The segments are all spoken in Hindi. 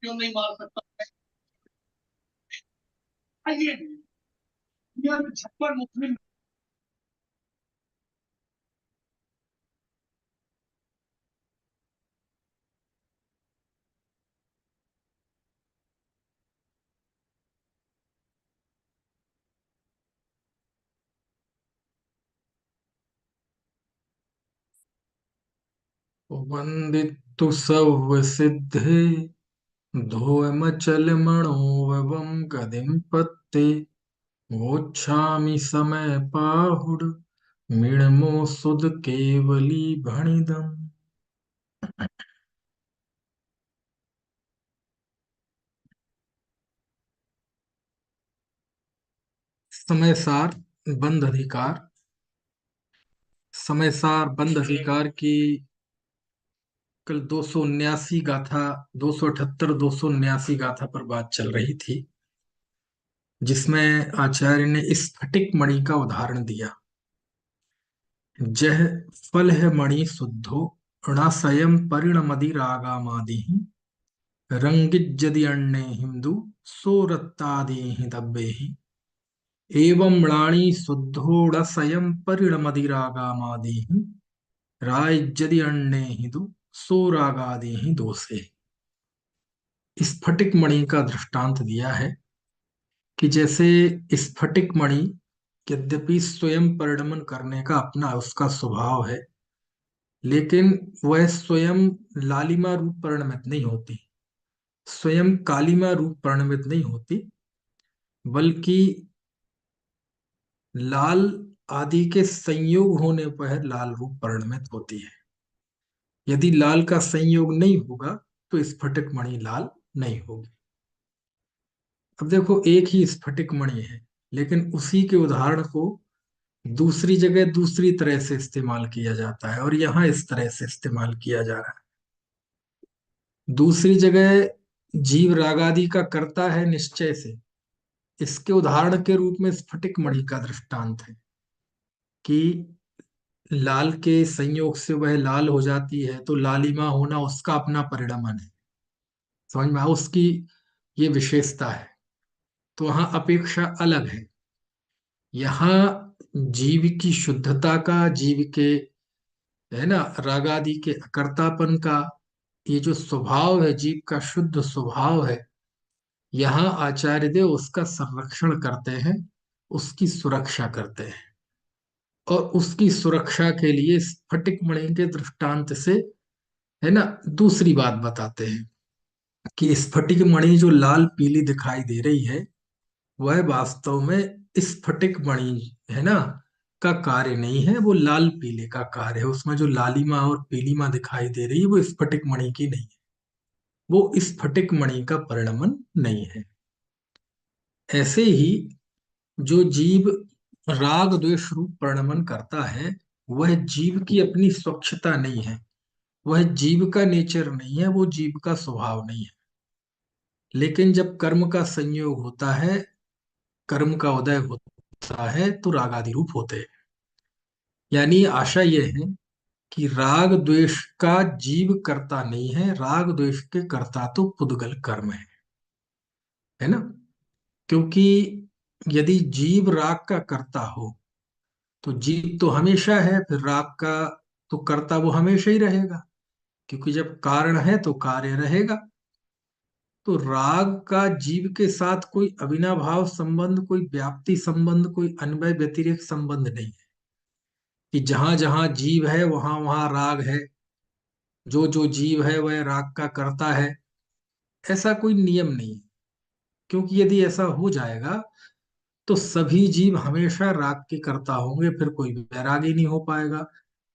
क्यों नहीं मार सकता? आइए, दुनिया में 56 मुस्लिम। वंदितु सव्यसिद्धे धोयमचल मणोवम गदिम पत्ते वोच्छामि समय पाहुड मिणमो सुद केवली भणिदम। समय सार बंध अधिकार। समय सार बंध अधिकार की कल 279 गाथा, 278 279 गाथा पर बात चल रही थी, जिसमें आचार्य ने स्फटिक मणि का उदाहरण दिया। जह फल है मणि शुद्धो णसयम परिणमदिरागामादि रंगिज्जदि अण्णे हिंदु सोरत्तादि दब्बे एवं मृणानि शुद्धोड़सयम परिणमदिरागामादि रायज्जदि अण्णे हिंदु सोरागादि दोषे। स्फटिक मणि का दृष्टांत दिया है कि जैसे स्फटिक मणि यद्यपि स्वयं परिणमन करने का अपना उसका स्वभाव है, लेकिन वह स्वयं लालिमा रूप परिणमित नहीं होती, स्वयं कालिमा रूप परिणमित नहीं होती, बल्कि लाल आदि के संयोग होने पर लाल रूप परिणमित होती है। यदि लाल का संयोग नहीं होगा तो स्फटिक मणि लाल नहीं होगी। अब देखो, एक ही स्फटिक मणि है, लेकिन उसी के उदाहरण को दूसरी जगह दूसरी तरह से इस्तेमाल किया जाता है, और यहाँ इस तरह से इस्तेमाल किया जा रहा है। दूसरी जगह जीव रागादि का करता है निश्चय से, इसके उदाहरण के रूप में स्फटिक मणि का दृष्टांत है कि लाल के संयोग से वह लाल हो जाती है, तो लालिमा होना उसका अपना परिणमन है। समझ में आओ, उसकी ये विशेषता है। तो वहां अपेक्षा अलग है। यहाँ जीव की शुद्धता का, जीव के, है ना, रागादि के अकर्तापन का, ये जो स्वभाव है, जीव का शुद्ध स्वभाव है, यहाँ आचार्य देव उसका संरक्षण करते हैं, उसकी सुरक्षा करते हैं। और उसकी सुरक्षा के लिए स्फटिक मणि के दृष्टांत से, है ना, दूसरी बात बताते हैं कि स्फटिक मणि जो लाल पीली दिखाई दे रही है, वह वास्तव में स्फटिक मणि, है ना, का कार्य नहीं है, वो लाल पीले का कार्य है। उसमें जो लालिमा और पीलीमा दिखाई दे रही है वो स्फटिक मणि की नहीं है, वो स्फटिक मणि का परिणमन नहीं है। ऐसे ही जो जीव राग द्वेष रूप परिणमन करता है, वह जीव की अपनी स्वच्छता नहीं है, वह जीव का नेचर नहीं है, वो जीव का स्वभाव नहीं है। लेकिन जब कर्म का संयोग होता है, कर्म का उदय होता है, तो रागादि रूप होते हैं। यानी आशा यह है कि राग द्वेष का जीव कर्ता नहीं है, राग द्वेष के कर्ता तो पुद्गल कर्म है ना। क्योंकि यदि जीव राग का कर्ता हो, तो जीव तो हमेशा है, फिर राग का तो कर्ता वो हमेशा ही रहेगा, क्योंकि जब कारण है तो कार्य रहेगा। तो राग का जीव के साथ कोई अविनाभाव संबंध, कोई व्याप्ति संबंध, कोई अन्वय व्यतिरेक संबंध नहीं है कि जहां जहां जीव है वहां वहां राग है, जो जो जीव है वह राग का करता है, ऐसा कोई नियम नहीं है। क्योंकि यदि ऐसा हो जाएगा तो सभी जीव हमेशा राग के कर्ता होंगे, फिर कोई वैरागी नहीं हो पाएगा,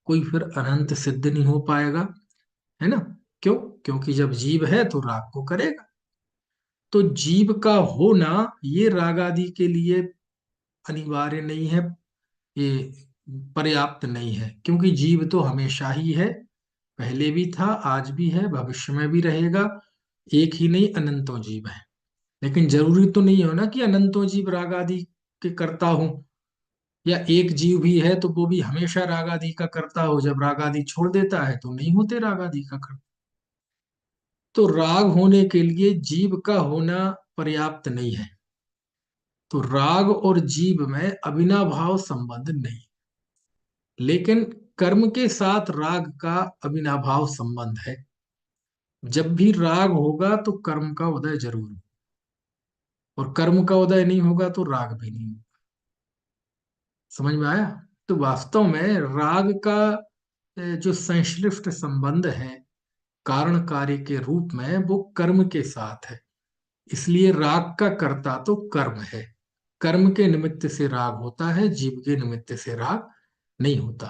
कोई फिर अनंत सिद्ध नहीं हो पाएगा, है ना। क्यों? क्योंकि जब जीव है तो राग को करेगा। तो जीव का होना ये राग आदि के लिए अनिवार्य नहीं है, ये पर्याप्त नहीं है, क्योंकि जीव तो हमेशा ही है, पहले भी था, आज भी है, भविष्य में भी रहेगा। एक ही नहीं, अनंतों जीव है। लेकिन जरूरी तो नहीं हो ना कि अनंतों जीव राग आदि के कर्ता हूं, या एक जीव भी है तो वो भी हमेशा राग आदि का करता हो, जब राग आदि छोड़ देता है तो नहीं होते राग आदि का करता। तो राग होने के लिए जीव का होना पर्याप्त नहीं है। तो राग और जीव में अविनाभाव संबंध नहीं, लेकिन कर्म के साथ राग का अविनाभाव संबंध है। जब भी राग होगा तो कर्म का उदय जरूर होगा, और कर्म का उदय नहीं होगा तो राग भी नहीं होगा। समझ में आया? तो वास्तव में राग का जो संश्लिष्ट संबंध है कारण कार्य के रूप में, वो कर्म के साथ है। इसलिए राग का कर्ता तो कर्म है। कर्म के निमित्त से राग होता है, जीव के निमित्त से राग नहीं होता।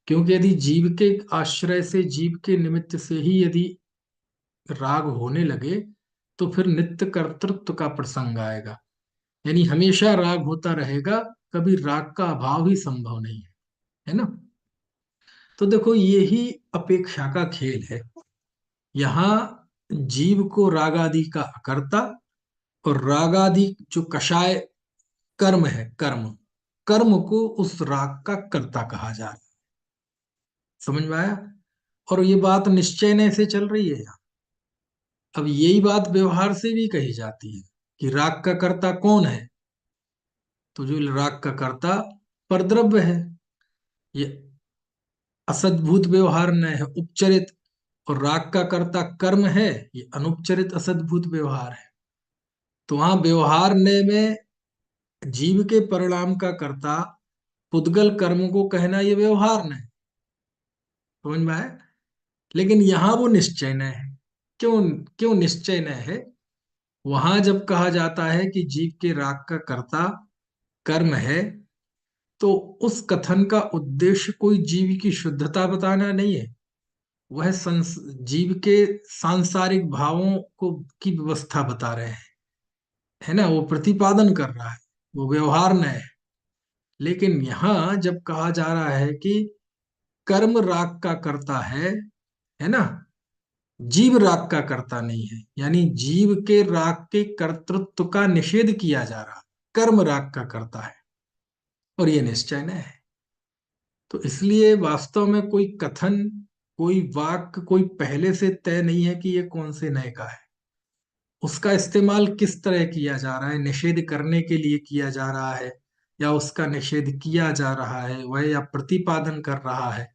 क्योंकि यदि जीव के आश्रय से, जीव के निमित्त से ही यदि राग होने लगे तो फिर नित्य कर्तृत्व का प्रसंग आएगा। यानी हमेशा राग होता रहेगा, कभी राग का अभाव ही संभव नहीं है। है ना? तो देखो, ये ही अपेक्षा का खेल है। यहाँ जीव को राग आदि का अकर्ता, और राग आदि जो कषाय कर्म है, कर्म, कर्म को उस राग का कर्ता कहा जा रहा है। समझ में आया? और ये बात निश्चय से चल रही है यहाँ। अब यही बात व्यवहार से भी कही जाती है कि राग का कर्ता कौन है। तो जो राग का कर्ता परद्रव्य है, ये असद्भूत व्यवहार न है, उपचरित। और राग का कर्ता कर्म है, ये अनुपचरित असद्भूत व्यवहार है। तो वहां व्यवहार ने में जीव के परिणाम का कर्ता पुद्गल कर्म को कहना, ये व्यवहार न है। समझ में आया? लेकिन यहाँ वो निश्चय न है। क्यों? क्यों निश्चय न है? वहां जब कहा जाता है कि जीव के राग का कर्ता कर्म है, तो उस कथन का उद्देश्य कोई जीव की शुद्धता बताना नहीं है। वह जीव के सांसारिक भावों को की व्यवस्था बता रहे हैं। है ना? वो प्रतिपादन कर रहा है, वो व्यवहार न है। लेकिन यहाँ जब कहा जा रहा है कि कर्म राग का करता है ना, जीव राग का करता नहीं है, यानी जीव के राग के कर्तृत्व का निषेध किया जा रहा, कर्म राग का करता है, और ये निश्चय न है। तो इसलिए वास्तव में कोई कथन, कोई वाक्य, कोई पहले से तय नहीं है कि ये कौन से नए का है। उसका इस्तेमाल किस तरह किया जा रहा है, निषेध करने के लिए किया जा रहा है, या उसका निषेध किया जा रहा है वह, या प्रतिपादन कर रहा है,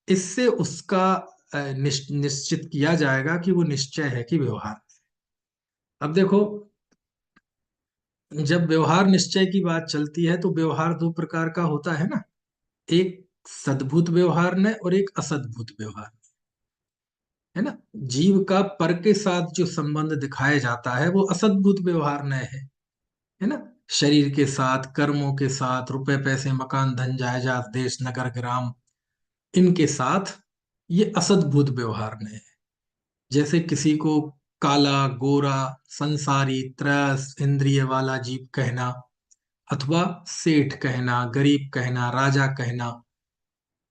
इससे उसका निश्चित किया जाएगा कि वो निश्चय है कि व्यवहार। अब देखो, जब व्यवहार निश्चय की बात चलती है तो व्यवहार दो प्रकार का होता है ना। एक सद्भूत व्यवहार न और एक असद्भूत व्यवहार। है ना? जीव का पर के साथ जो संबंध दिखाया जाता है वो असद्भुत व्यवहार न है ना? शरीर के साथ, कर्मों के साथ, रुपए पैसे मकान धन जायदाद देश नगर ग्राम, इनके साथ ये असद्भुत व्यवहार न है। जैसे किसी को काला, गोरा, संसारी, त्रस इंद्रिय वाला जीव कहना, अथवा सेठ कहना, गरीब कहना, राजा कहना,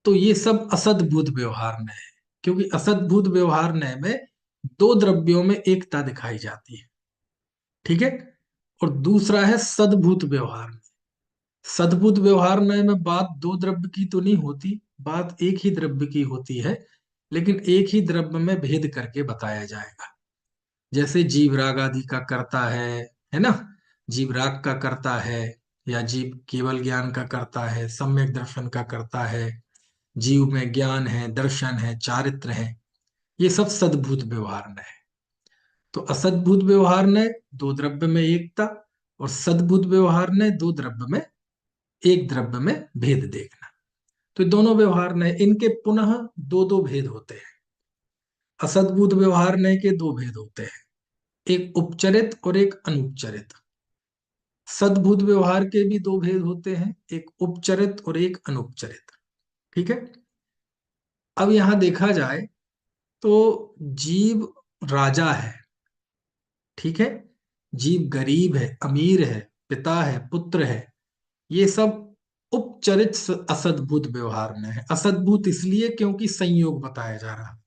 तो ये सब असद्भुत व्यवहार न है। क्योंकि असद्भुत व्यवहार न में दो द्रव्यों में एकता दिखाई जाती है। ठीक है? और दूसरा है सद्भूत व्यवहार। सद्भुत व्यवहार में बात दो द्रव्य की तो नहीं होती, बात एक ही द्रव्य की होती है, लेकिन एक ही द्रव्य में भेद करके बताया जाएगा। जैसे जीव राग आदि का करता है ना? जीव राग का करता है, या जीव केवल ज्ञान का करता है, सम्यक दर्शन का करता है, जीव में ज्ञान है, दर्शन है, चारित्र है, ये सब सद्भूत व्यवहार न है। तो असद्भुत व्यवहार ने दो द्रव्य में एकता, और सद्भुत व्यवहार ने दो द्रव्य में, एक द्रव्य में भेद देखना। तो दोनों व्यवहार ने, इनके पुनः दो दो भेद होते हैं। असद्भुत व्यवहार ने के दो भेद होते हैं, एक उपचरित और एक अनुपचरित। सद्भुत व्यवहार के भी दो भेद होते हैं, एक उपचरित और एक अनुपचरित। ठीक है? अब यहां देखा जाए तो जीव राजा है, ठीक है, जीव गरीब है, अमीर है, पिता है, पुत्र है, ये सब उपचरित असद्भुत व्यवहार में है। असद्भुत इसलिए क्योंकि संयोग बताया जा रहा है,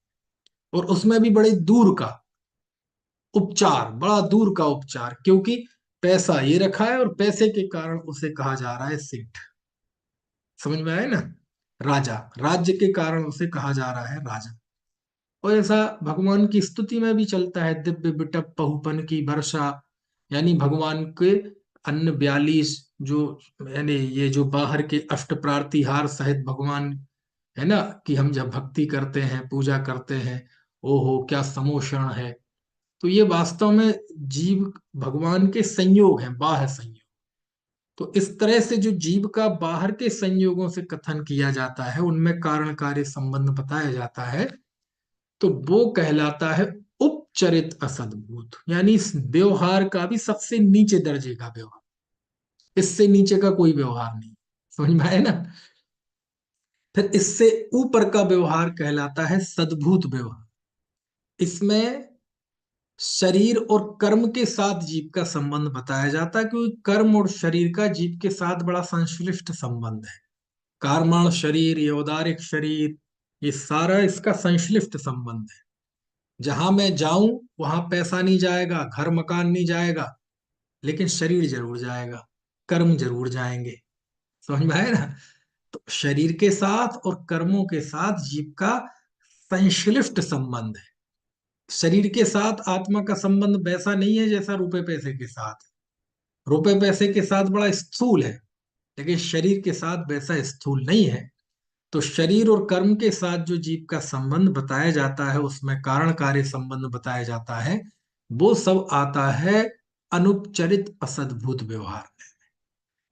और उसमें भी बड़े दूर का उपचार, बड़ा दूर का उपचार, क्योंकि पैसा ये रखा है और पैसे के कारण उसे कहा जा रहा है सेठ। समझ में आया ना। राजा, राज्य के कारण उसे कहा जा रहा है राजा। और ऐसा भगवान की स्तुति में भी चलता है, दिव्य बिटप पहुपन की वर्षा, यानी भगवान के अन्य 42 जो, यानी ये जो बाहर के अष्ट प्रातिहार सहित भगवान, है ना, कि हम जब भक्ति करते हैं पूजा करते हैं, ओहो क्या समोषण है। तो ये वास्तव में जीव भगवान के संयोग हैं, बाह्य संयोग। तो इस तरह से जो जीव का बाहर के संयोगों से कथन किया जाता है, उनमें कारण कार्य संबंध बताया जाता है, तो वो कहलाता है उपचरित असद्भूत, यानी इस व्यवहार का भी सबसे नीचे दर्जे का व्यवहार, इससे नीचे का कोई व्यवहार नहीं। समझ में आया ना। फिर इससे ऊपर का व्यवहार कहलाता है सद्भूत व्यवहार। इसमें शरीर और कर्म के साथ जीव का संबंध बताया जाता है, क्योंकि कर्म और शरीर का जीव के साथ बड़ा संश्लिष्ट संबंध है। कार्माण शरीर, ये औदारिक शरीर, ये सारा इसका संश्लिष्ट संबंध है। जहां मैं जाऊं वहां पैसा नहीं जाएगा, घर मकान नहीं जाएगा, लेकिन शरीर जरूर जाएगा, कर्म जरूर जाएंगे। समझ में आया ना। तो शरीर के साथ और कर्मों के साथ जीव का संश्लिष्ट संबंध है। शरीर के साथ आत्मा का संबंध वैसा नहीं है जैसा रुपए पैसे के साथ है। रुपए पैसे के साथ बड़ा स्थूल है, लेकिन शरीर के साथ वैसा स्थूल नहीं है। तो शरीर और कर्म के साथ जो जीव का संबंध बताया जाता है, उसमें कारण कार्य संबंध बताया जाता है, वो सब आता है अनुपचरित असद्भूत व्यवहार में।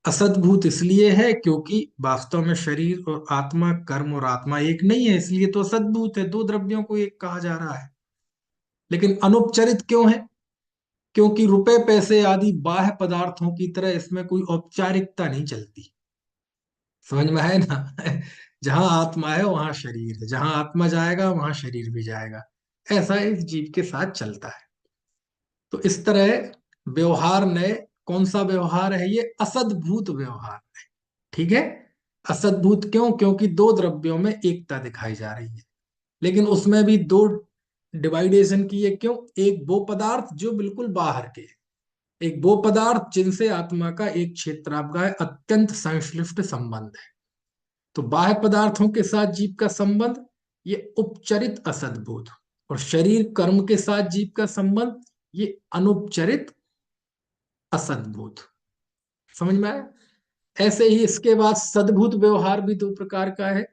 असद्भूत इसलिए है क्योंकि वास्तव में शरीर और आत्मा, कर्म और आत्मा एक नहीं है, इसलिए तो असद्भूत है, दो द्रव्यों को एक कहा जा रहा है। लेकिन अनुपचरित क्यों है? क्योंकि रुपए पैसे आदि बाह्य पदार्थों की तरह इसमें कोई औपचारिकता नहीं चलती। समझ में है ना। जहां आत्मा है वहां शरीर है, जहां आत्मा जाएगा वहां शरीर भी जाएगा। ऐसा इस जीव के साथ चलता है। तो इस तरह व्यवहार ने, कौन सा व्यवहार है ये? असद्भूत व्यवहार है। ठीक है। असद्भूत क्यों? क्योंकि दो द्रव्यों में एकता दिखाई जा रही है, लेकिन उसमें भी दो डिवाइडेशन की है। क्यों? एक वो पदार्थ जो बिल्कुल बाहर के, एक वो पदार्थ जिनसे आत्मा का एक क्षेत्रापगाय अत्यंत संश्लिष्ट संबंध है। तो बाह्य पदार्थों के साथ जीव का संबंध ये उपचरित असद्भूत, और शरीर कर्म के साथ जीव का संबंध ये अनुपचरित असद्भूत। समझ में आया। ऐसे ही इसके बाद सद्भूत व्यवहार भी दो प्रकार का है,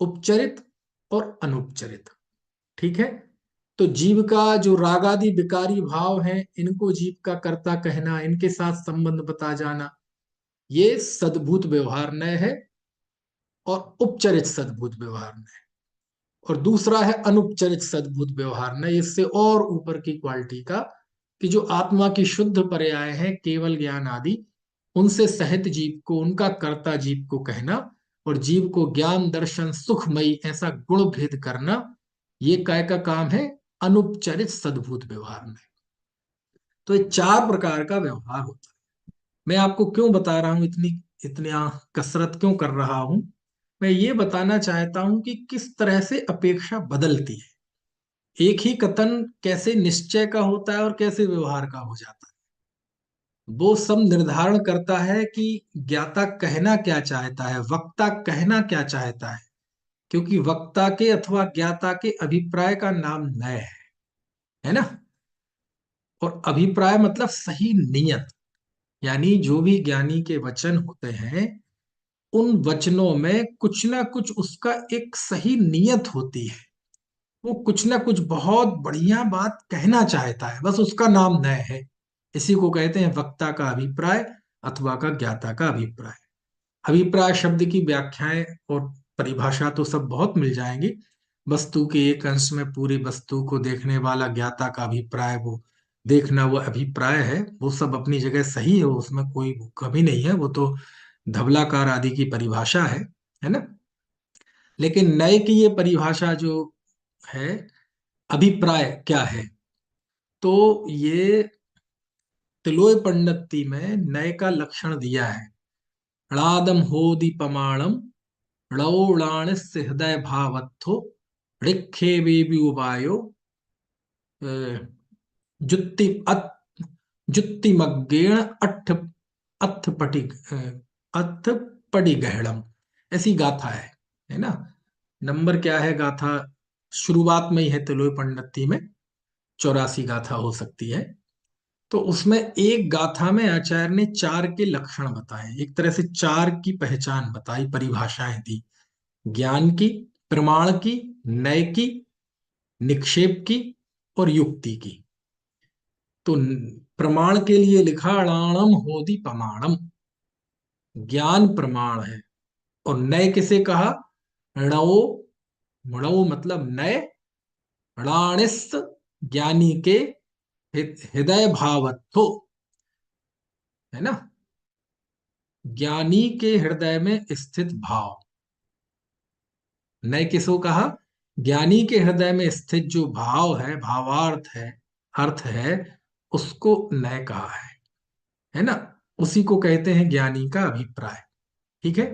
उपचरित और अनुपचरित। ठीक है। तो जीव का जो रागादि विकारी भाव है, इनको जीव का कर्ता कहना, इनके साथ संबंध बता जाना, ये सद्भूत व्यवहार नय है, और उपचरित सद्भूत व्यवहार नय। और दूसरा है अनुपचरित सद्भूत व्यवहार नय, इससे और ऊपर की क्वालिटी का, कि जो आत्मा की शुद्ध पर्याय है केवल ज्ञान आदि, उनसे सहित जीव को, उनका कर्ता जीव को कहना, और जीव को ज्ञान दर्शन सुखमयी ऐसा गुण भेद करना, ये काय का काम है? अनुपचरित सद्भूत व्यवहार में। तो ये चार प्रकार का व्यवहार होता है। मैं आपको क्यों बता रहा हूं, इतनी इतनी कसरत क्यों कर रहा हूं? मैं ये बताना चाहता हूं कि किस तरह से अपेक्षा बदलती है। एक ही कथन कैसे निश्चय का होता है और कैसे व्यवहार का हो जाता है, वो सब निर्धारण करता है कि ज्ञाता कहना क्या चाहता है, वक्ता कहना क्या चाहता है। क्योंकि वक्ता के अथवा ज्ञाता के अभिप्राय का नाम नय है ना। और अभिप्राय मतलब सही नियत, यानी जो भी ज्ञानी के वचन होते हैं, उन वचनों में कुछ ना कुछ उसका एक सही नियत होती है। वो कुछ ना कुछ बहुत बढ़िया बात कहना चाहता है, बस उसका नाम नय है। इसी को कहते हैं वक्ता का अभिप्राय अथवा का ज्ञाता का अभिप्राय। अभिप्राय शब्द की व्याख्याएं और परिभाषा तो सब बहुत मिल जाएंगी। वस्तु के एक अंश में पूरी वस्तु को देखने वाला ज्ञाता का अभिप्राय, वो देखना वो अभिप्राय है, वो सब अपनी जगह सही है, उसमें कोई कमी नहीं है, वो तो धवलाकार आदि की परिभाषा है ना। लेकिन नए की ये परिभाषा जो है, अभिप्राय क्या है, तो ये तिलोय पंडिती में नए का लक्षण दिया है। णादम होदि पमाणम णौणाणस्य हृदय भावत्थो ऋक्षे बेबी उबायो जुत्ति जुत्तिमग्गेण अट्ठ अथ पटि अथ पटि गहड़म। ऐसी गाथा है ना। नंबर क्या है गाथा, शुरुआत में ही है तिलोई पंडिती में, 84 गाथा हो सकती है। तो उसमें एक गाथा में आचार्य ने चार के लक्षण बताए, एक तरह से चार की पहचान बताई, परिभाषाएं दी। ज्ञान की, प्रमाण की, नय की, निक्षेप की और युक्ति की। तो प्रमाण के लिए लिखा अणाणम होदि प्रमाणम, ज्ञान प्रमाण है। और नय किसे कहा, णो, मणो मतलब नय, णाणिस ज्ञानी के हृदय भावत्थो, है ना, ज्ञानी के हृदय में स्थित भाव। नय किसको कहा, ज्ञानी के हृदय में स्थित जो भाव है, भावार्थ है, अर्थ है, उसको नय कहा है ना। उसी को कहते हैं ज्ञानी का अभिप्राय। ठीक है,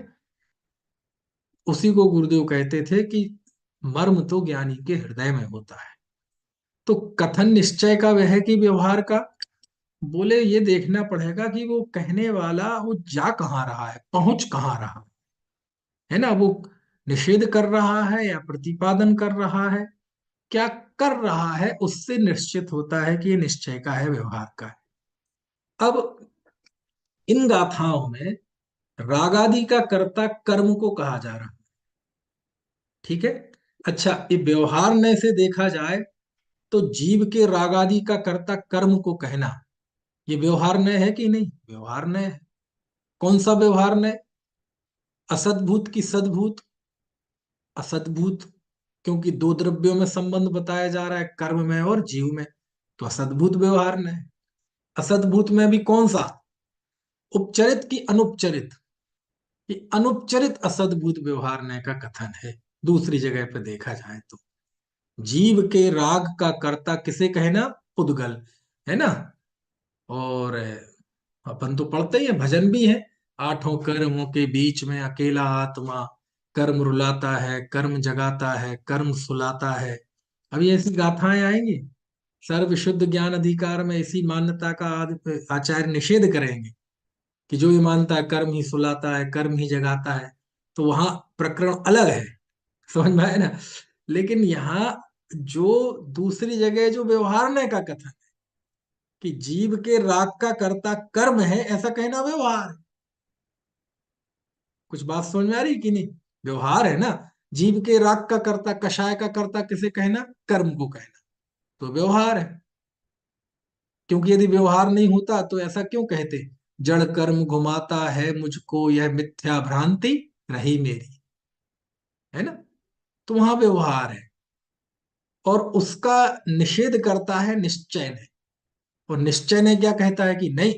उसी को गुरुदेव कहते थे कि मर्म तो ज्ञानी के हृदय में होता है। तो कथन निश्चय का वह है कि व्यवहार का, बोले ये देखना पड़ेगा कि वो कहने वाला वो जा कहाँ रहा है, पहुंच कहाँ रहा है ना। वो निषेध कर रहा है या प्रतिपादन कर रहा है, क्या कर रहा है, उससे निश्चित होता है कि ये निश्चय का है, व्यवहार का है। अब इन गाथाओं में रागादि का कर्ता कर्म को कहा जा रहा है। ठीक है, अच्छा ये व्यवहार नय से देखा जाए तो जीव के रागादि का कर्ता कर्म को कहना, ये व्यवहार नय है कि नहीं, व्यवहार नय है। कौन सा व्यवहार नय, असद्भूत की सद्भूत, असद्भूत, क्योंकि दो द्रव्यों में संबंध बताया जा रहा है, कर्म में और जीव में, तो असद्भूत व्यवहार नय। असद्भूत में भी कौन सा, उपचरित की अनुपचरित, ये अनुपचरित असद्भुत व्यवहार नय का कथन है। दूसरी जगह पे देखा जाए तो जीव के राग का कर्ता किसे कहना, पुद्गल, है ना। और अपन तो पढ़ते ही हैं, भजन भी है, आठों कर्मों के बीच में अकेला आत्मा, कर्म रुलाता है, कर्म जगाता है, कर्म सुलाता है। अभी ऐसी गाथाएं आएंगी, सर्व शुद्ध ज्ञान अधिकार में इसी मान्यता का आचार्य निषेध करेंगे कि जो ये मानता है कर्म ही सुलाता है, कर्म ही जगाता है, तो वहां प्रकरण अलग है, समझ में आए ना। लेकिन यहाँ जो दूसरी जगह जो व्यवहारने का कथन है कि जीव के राग का कर्ता कर्म है, ऐसा कहना व्यवहार है। कुछ बात समझ में आ रही कि नहीं, व्यवहार है ना। जीव के राग का कर्ता, कषाय का कर्ता किसे कहना, कर्म को कहना, तो व्यवहार है। क्योंकि यदि व्यवहार नहीं होता तो ऐसा क्यों कहते, जड़ कर्म घुमाता है मुझको यह मिथ्या भ्रांति रही मेरी, है ना। तो वहां व्यवहार है, और उसका निषेध करता है निश्चय ने। और निश्चय ने क्या कहता है कि नहीं,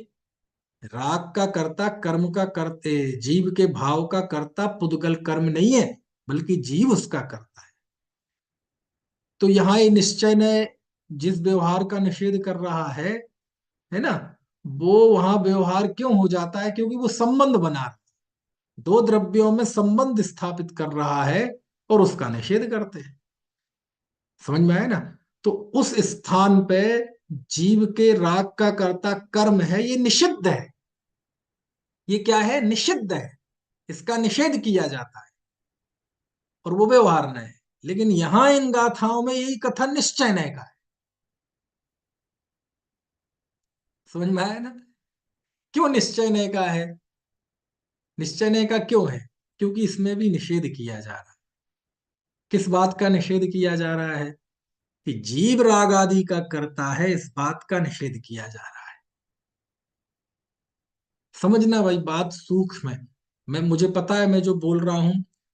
राग का कर्ता कर्म का करते, जीव के भाव का कर्ता पुद्गल कर्म नहीं है, बल्कि जीव उसका करता है। तो यहाँ ये निश्चय ने जिस व्यवहार का निषेध कर रहा है ना, वो वहां व्यवहार क्यों हो जाता है, क्योंकि वो संबंध बना रहा है, दो द्रव्यों में संबंध स्थापित कर रहा है, और उसका निषेध करते हैं। समझ में आया ना। तो उस स्थान पे जीव के राग का कर्ता कर्म है, ये निषिद्ध है, ये क्या है, निषिद्ध है, इसका निषेध किया जाता है, और वो व्यवहार न है। लेकिन यहां इन गाथाओं में यही कथन निश्चय नय का है। समझ में आया ना, क्यों निश्चय नय का है, निश्चय नय का क्यों है, क्योंकि इसमें भी निषेध किया जा रहा है। किस बात का निषेध किया जा रहा है, कि जीव राग आदि का करता है, इस बात का निषेध किया जा रहा है। समझना भाई, बात सूक्ष्म है। मैं, मुझे पता है मैं जो बोल रहा हूं,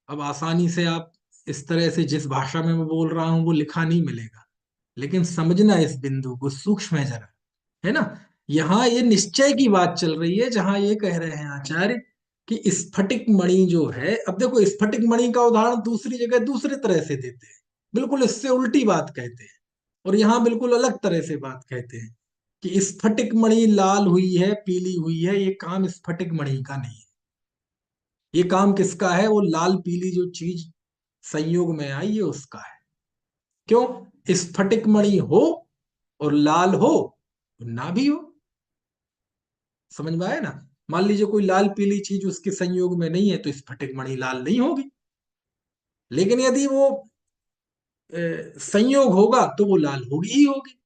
अब आसानी से आप इस तरह से जिस भाषा में मैं बोल रहा हूं वो लिखा नहीं मिलेगा, लेकिन समझना इस बिंदु को, सूक्ष्म है जरा, है ना। यहाँ ये निश्चय की बात चल रही है, जहां ये कह रहे हैं आचार्य कि स्फटिक मणि जो है, अब देखो स्फटिक मणि का उदाहरण दूसरी जगह दूसरे तरह से देते हैं, बिल्कुल इससे उल्टी बात कहते हैं, और यहाँ बिल्कुल अलग तरह से बात कहते हैं कि स्फटिक मणि लाल हुई है, पीली हुई है, ये काम स्फटिक मणि का नहीं है। ये काम किसका है, वो लाल पीली जो चीज संयोग में आई है उसका है। क्यों, स्फटिक मणि हो और लाल हो, ना भी हो। समझ में आया ना। मान लीजिए कोई लाल पीली चीज उसके संयोग में नहीं है तो स्फटिक मणि लाल नहीं होगी। लेकिन यदि वो संयोग होगा तो वो लाल होगी ही होगी।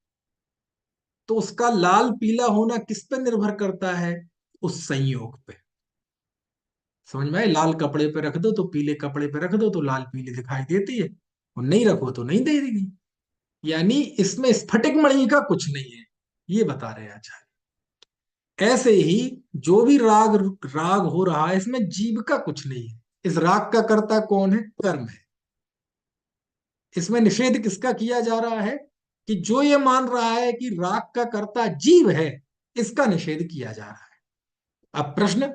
तो उसका लाल पीला होना किस पे निर्भर करता है? उस संयोग पे। समझ में आए? लाल कपड़े पे रख दो तो पीले कपड़े पे रख दो तो लाल पीली दिखाई देती है, और नहीं रखो तो नहीं देगी। यानी इसमें स्फटिक मणि का कुछ नहीं है, ये बता रहे हैं आचार्य। ऐसे ही जो भी राग राग हो रहा है इसमें जीव का कुछ नहीं है। इस राग का कर्ता कौन है? कर्म है। इसमें निषेध किसका किया जा रहा है? कि जो ये मान रहा है कि राग का कर्ता जीव है, इसका निषेध किया जा रहा है। अब प्रश्न,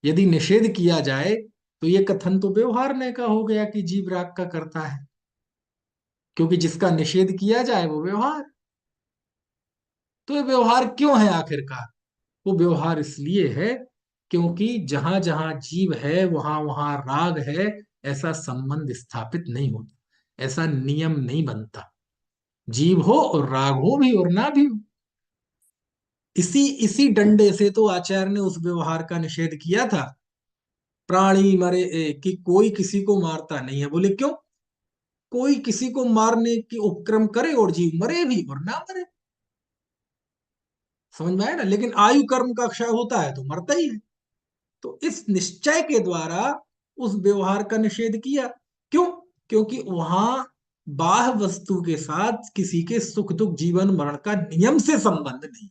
यदि निषेध किया जाए तो ये कथन तो व्यवहार ने का हो गया कि जीव राग का कर्ता है, क्योंकि जिसका निषेध किया जाए वो व्यवहार। तो ये व्यवहार क्यों है आखिरकार? वो व्यवहार इसलिए है क्योंकि जहां जहां जीव है वहां वहां राग है, ऐसा संबंध स्थापित नहीं होता, ऐसा नियम नहीं बनता। जीव हो और राग हो भी और ना भी हो। इसी इसी डंडे से तो आचार्य ने उस व्यवहार का निषेध किया था। प्राणी मरे कि कोई किसी को मारता नहीं है। बोले क्यों? कोई किसी को मारने की उपक्रम करे और जीव मरे भी और ना मरे। समझ में आया ना? लेकिन आयु कर्म का क्षय होता है तो मरता ही है। तो इस निश्चय के द्वारा उस व्यवहार का निषेध किया। क्यों? क्योंकि वहां बाह्य वस्तु के साथ किसी के सुख दुख जीवन मरण का नियम से संबंध नहीं।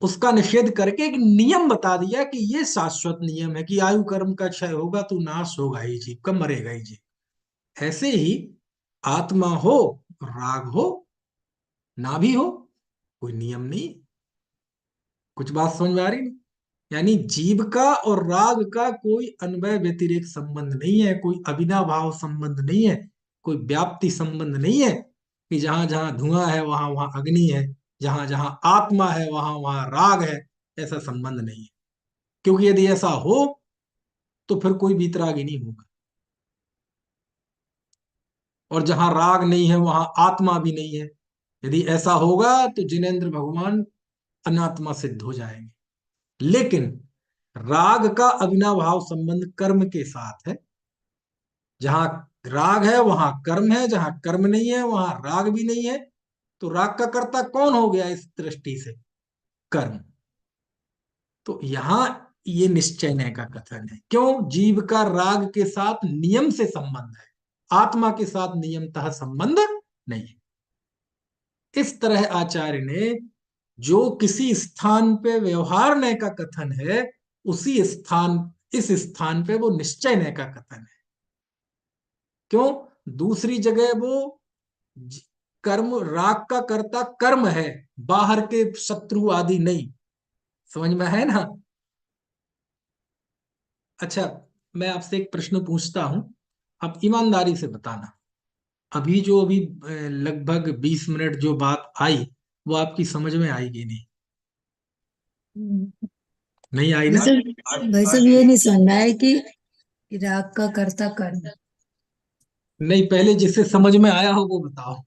उसका निषेध करके एक नियम बता दिया कि ये शाश्वत नियम है कि आयु कर्म का क्षय होगा तो नाश होगा ही जीव का, मरेगा ही जीव। ऐसे ही आत्मा हो, राग हो, ना भी हो, कोई नियम नहीं। कुछ बात समझ में आ रही नहीं? यानी जीव का और राग का कोई अन्वय व्यतिरेक संबंध नहीं है, कोई अविनाभाव संबंध नहीं है, कोई व्याप्ति संबंध नहीं है कि जहां जहां धुआं है वहां वहां अग्नि है, जहां जहां आत्मा है वहां वहां राग है। ऐसा संबंध नहीं है। क्योंकि यदि ऐसा हो तो फिर कोई वीतरागी नहीं होगा, और जहां राग नहीं है वहां आत्मा भी नहीं है। यदि ऐसा होगा तो जिनेंद्र भगवान अनात्मा सिद्ध हो जाएंगे। लेकिन राग का अविनाभाव संबंध कर्म के साथ है। जहां राग है वहां कर्म है, जहां कर्म नहीं है वहां राग भी नहीं है। तो राग का कर्ता कौन हो गया इस दृष्टि से? कर्म। तो यहां ये निश्चय का कथन है। क्यों? जीव का राग के साथ नियम से संबंध है, आत्मा के साथ नियमतः संबंध नहीं है। इस तरह आचार्य ने जो किसी स्थान पे व्यवहार नय का कथन है, उसी स्थान, इस स्थान पे वो निश्चय नय का कथन है। क्यों? दूसरी जगह वो कर्म, राग का कर्ता कर्म है, बाहर के शत्रु आदि नहीं। समझ में है ना? अच्छा, मैं आपसे एक प्रश्न पूछता हूं, आप ईमानदारी से बताना। अभी लगभग 20 मिनट जो बात आई वो आपकी समझ में आएगी नहीं? नहीं आई ना? भाई साहब ये नहीं समझ में आया कि राग का कर्ता कर्म। नहीं, पहले जिससे समझ में आया हो वो बताओ।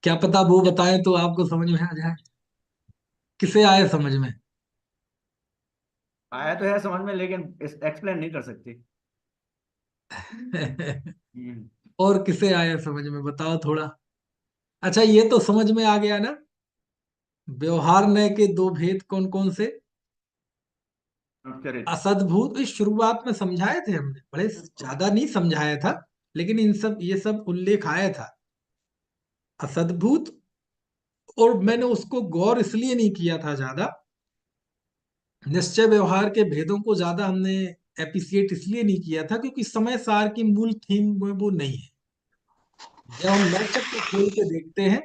क्या पता वो बताए तो आपको समझ में आ जाए। किसे आए समझ में? आया तो है समझ में, लेकिन एक्सप्लेन नहीं कर सकती। हम्म। और किसे आया समझ में, बताओ थोड़ा। अच्छा, ये तो समझ में आ गया ना? व्यवहार नय के दो भेद कौन कौन से? अनुपचरित। असद्भूत, इस शुरुआत में समझाए थे हमने, बड़े ज्यादा नहीं समझाया था, लेकिन इन सब ये सब उल्लेख आया था। असद्भूत, और मैंने उसको गौर इसलिए नहीं किया था ज्यादा, निश्चय व्यवहार के भेदों को ज्यादा हमने एप्रिसिएट इसलिए नहीं किया था क्योंकि समय सार की मूल थीम में वो नहीं है। जब हम नैचक को खोल के देखते हैं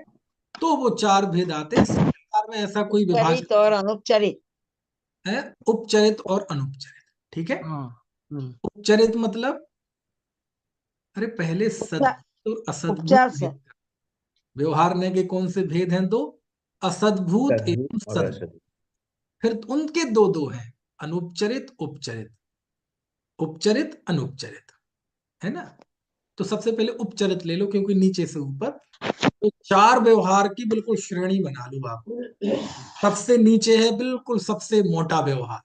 तो वो चार भेद आते हैं। समय सार में ऐसा कोई चरित विभाजन और अनुपचरित। है, उपचरित और अनुपचरित। ठीक है? हाँ। उपचरित मतलब, अरे पहले उपचार, सद्भुत और असद्भुत उपचार से। भेद। व्यवहार ने के कौन से भेद हैं? दो, असद्भूत सद्भुत एवं और सद्भुत। असद्भुत। फिर उनके दो दो हैं, अनुपचरित उपचरित, उपचरित अनुपचरित, है ना? तो सबसे पहले उपचरित ले लो क्योंकि नीचे से ऊपर तो चार व्यवहार की बिल्कुल श्रेणी बना लूं आप। सबसे नीचे है बिल्कुल सबसे मोटा व्यवहार,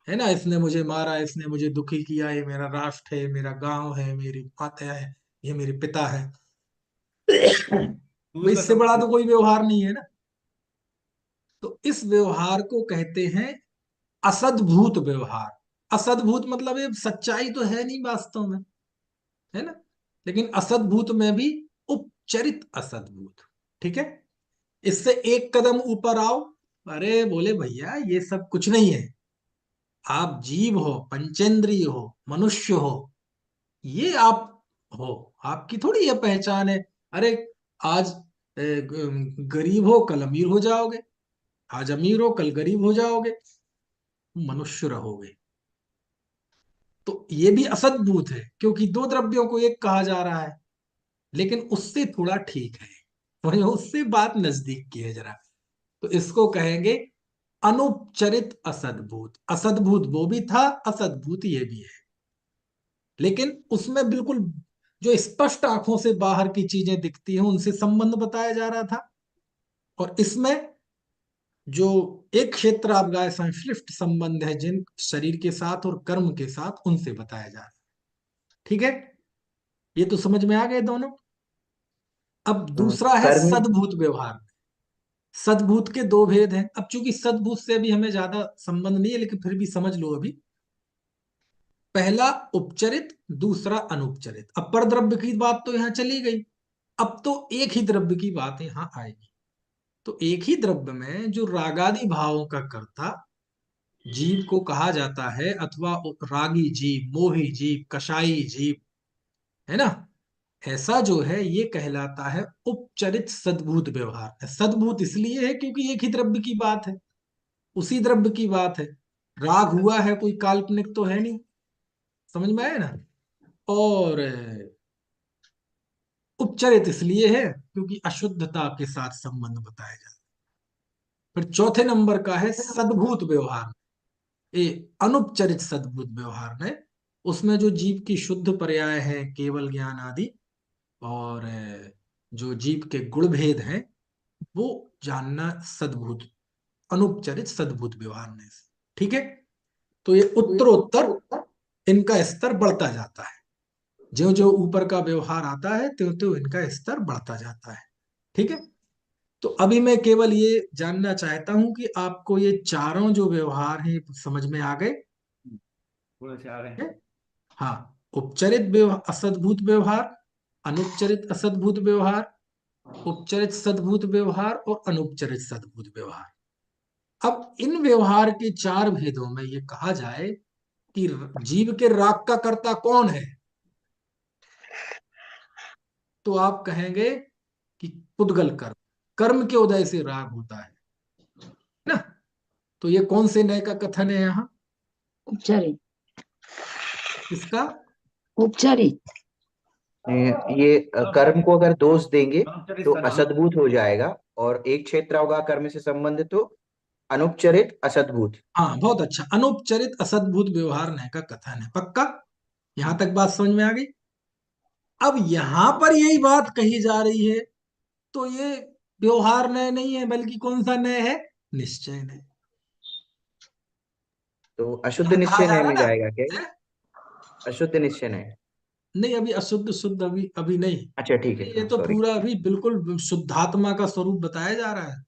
है ना, इसने मुझे मारा, इसने मुझे दुखी किया, ये मेरा राष्ट्र है, मेरा गांव है, मेरी माता है, ये मेरे पिता है। भाई दूर का इससे बड़ा संबंध। तो कोई व्यवहार नहीं है ना। तो इस व्यवहार को कहते हैं असद्भूत व्यवहार। असद्भूत मतलब ये सच्चाई तो है नहीं वास्तव में, है ना, लेकिन असद्भूत में भी उपचरित असद्भूत। ठीक है, इससे एक कदम ऊपर आओ। अरे बोले भैया ये सब कुछ नहीं है, आप जीव हो, पंचेंद्रिय हो, मनुष्य हो, ये आप हो, आपकी थोड़ी ये पहचान है। अरे आज गरीब हो कल अमीर हो जाओगे, आज अमीर हो कल गरीब हो जाओगे, मनुष्य रहोगे। तो ये भी असद्भूत है, क्योंकि दो द्रव्यों को एक कहा जा रहा है, लेकिन उससे थोड़ा ठीक है, तो उससे बात नजदीक की है जरा। तो इसको कहेंगे अनुपचरित असद्भूत। असद्भूत वो भी था, असद्भूत ये भी है, लेकिन उसमें बिल्कुल जो स्पष्ट आंखों से बाहर की चीजें दिखती हैं उनसे संबंध बताया जा रहा था, और इसमें जो एक क्षेत्र आप गाय संश्लिष्ट संबंध है जिन शरीर के साथ और कर्म के साथ, उनसे बताया जा रहा है। ठीक है, ये तो समझ में आ गए दोनों। अब दूसरा है कर्म। सद्भूत व्यवहार। सद्भूत के दो भेद हैं। अब चूंकि सद्भूत से भी हमें ज्यादा संबंध नहीं है, लेकिन फिर भी समझ लो अभी। पहला उपचरित, दूसरा अनुपचरित। अब पर द्रव्य की बात तो यहां चली गई, अब तो एक ही द्रव्य की बात यहां आएगी। तो एक ही द्रव्य में जो रागादि भावों का कर्ता जीव को कहा जाता है, अथवा रागी जीव, मोही जीव, कषाई जीव, है ना, ऐसा जो है ये कहलाता है उपचरित सद्भूत व्यवहार। सद्भूत इसलिए है क्योंकि एक ही द्रव्य की बात है, उसी द्रव्य की बात है। राग हुआ है, कोई काल्पनिक तो है नहीं, समझ में आया ना। और उपचरित इसलिए है क्योंकि अशुद्धता के साथ संबंध बताया जाता है। फिर चौथे नंबर का है सद्भूत व्यवहार। ये अनुपचरित सद्भूत व्यवहार में, उसमें जो जीव की शुद्ध पर्याय है, केवल ज्ञान आदि, और जो जीव के गुण भेद हैं वो जानना सद्भूत, अनुपचरित सद्भूत व्यवहार में से। ठीक है, तो ये उत्तरोत्तर इनका स्तर बढ़ता जाता है, जो जो ऊपर का व्यवहार आता है त्यों त्यों इनका स्तर बढ़ता जाता है। ठीक है, तो अभी मैं केवल ये जानना चाहता हूं कि आपको ये चारों जो व्यवहार हैं समझ में आ गए। थोड़े से आ रहे है? हैं। हाँ, उपचरित व्यवहार असद्भूत व्यवहार, अनुपचरित असद्भूत व्यवहार, उपचरित सद्भूत व्यवहार और अनुपचरित सद्भूत व्यवहार। अब इन व्यवहार के चार भेदों में ये कहा जाए कि जीव के राग का कर्ता कौन है, तो आप कहेंगे कि पुद्गल कर्म, कर्म के उदय से राग होता है ना। तो ये कौन से नय का कथन है यहाँ, उपचारित। इसका? उपचारित। ये कर्म को अगर दोष देंगे अनुपचरित तो सद्भूत। असद्भूत हो जाएगा, और एक क्षेत्र होगा कर्म से संबंधित तो अनुपचरित असद्भूत। हाँ बहुत अच्छा, अनुपचरित असद्भुत व्यवहार नय का कथन है, पक्का। यहां तक बात समझ में आ गई। अब यहां पर यही बात कही जा रही है, तो ये व्यवहार नय नहीं है, बल्कि कौन सा नय है, निश्चय नय। तो अशुद्ध यहां कहा निश्चय जा नय रहा में है ना, जाएगा क्या ये? है? अशुद्ध निश्चय नय। नहीं अभी अशुद्ध शुद्ध अभी अभी नहीं। अच्छा ठीक है, ये हाँ तो सॉरी। पूरा अभी बिल्कुल शुद्धात्मा का स्वरूप बताया जा रहा है,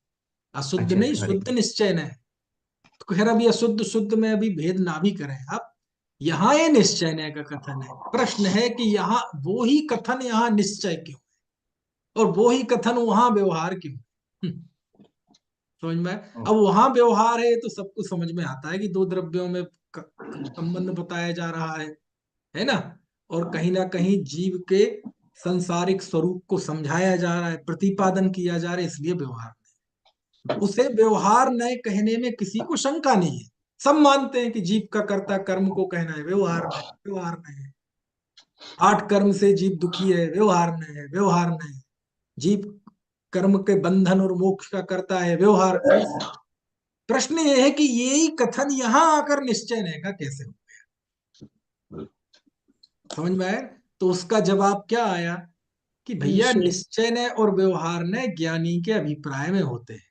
अशुद्ध अच्छा नहीं, सॉरी। शुद्ध निश्चय नय। तो खैर अभी अशुद्ध शुद्ध में अभी भेद ना भी करें अब, यहाँ ये निश्चय नय का कथन है। प्रश्न है कि यहाँ वो ही कथन यहाँ निश्चय क्यों, और वो ही कथन वहां व्यवहार क्यों। समझ में आया? अब वहां व्यवहार है तो सबको समझ में आता है कि दो द्रव्यों में संबंध बताया जा रहा है ना, और कहीं ना कहीं जीव के संसारिक स्वरूप को समझाया जा रहा है, प्रतिपादन किया जा रहा है, इसलिए व्यवहार। उसे व्यवहार नय कहने में किसी को शंका नहीं है, सब मानते हैं कि जीव का कर्ता कर्म को कहना है, व्यवहार नय, व्यवहार नय है। आठ कर्म से जीव दुखी है, व्यवहार नय है, व्यवहार नय है। जीव कर्म के बंधन और मोक्ष का करता है, व्यवहार। प्रश्न ये है कि यही कथन यहां आकर निश्चय नय का कैसे हो, समझ में आया? तो उसका जवाब क्या आया कि भैया निषेध। निश्चय ने और व्यवहार ने ज्ञानी के अभिप्राय में होते हैं।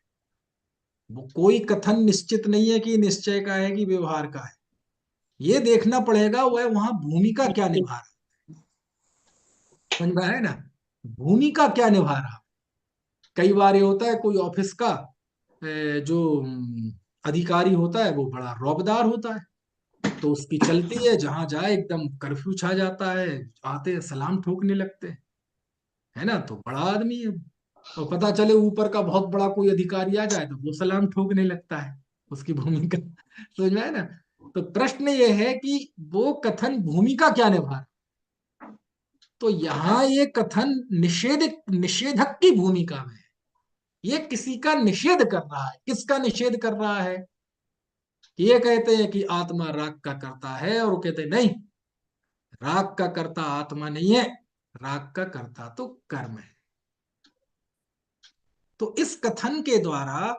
वो कोई कथन निश्चित नहीं है कि निश्चय का है कि व्यवहार का है। ये देखना पड़ेगा वह वहां भूमिका क्या निभा रहा है। समझ में आया ना, भूमिका क्या निभा रहा है। कई बार ये होता है कोई ऑफिस का जो अधिकारी होता है वो बड़ा रौबदार होता है, तो उसकी चलती है, जहां जाए एकदम कर्फ्यू छा जाता है, आते हैं सलाम ठोकने लगते हैं, है ना, तो बड़ा आदमी है। और पता चले ऊपर का बहुत बड़ा कोई अधिकारी आ जाए तो वो सलाम ठोकने लगता है। उसकी भूमिका समझ में आया ना। तो प्रश्न ये है कि वो कथन भूमिका क्या निभा रहा। तो यहाँ ये कथन निषेधक की भूमिका में है। ये किसी का निषेध कर रहा है। किसका निषेध कर रहा है? ये कहते हैं कि आत्मा राग का करता है, और वो कहते हैं नहीं, राग का करता आत्मा नहीं है, राग का करता तो कर्म है। तो इस कथन के द्वारा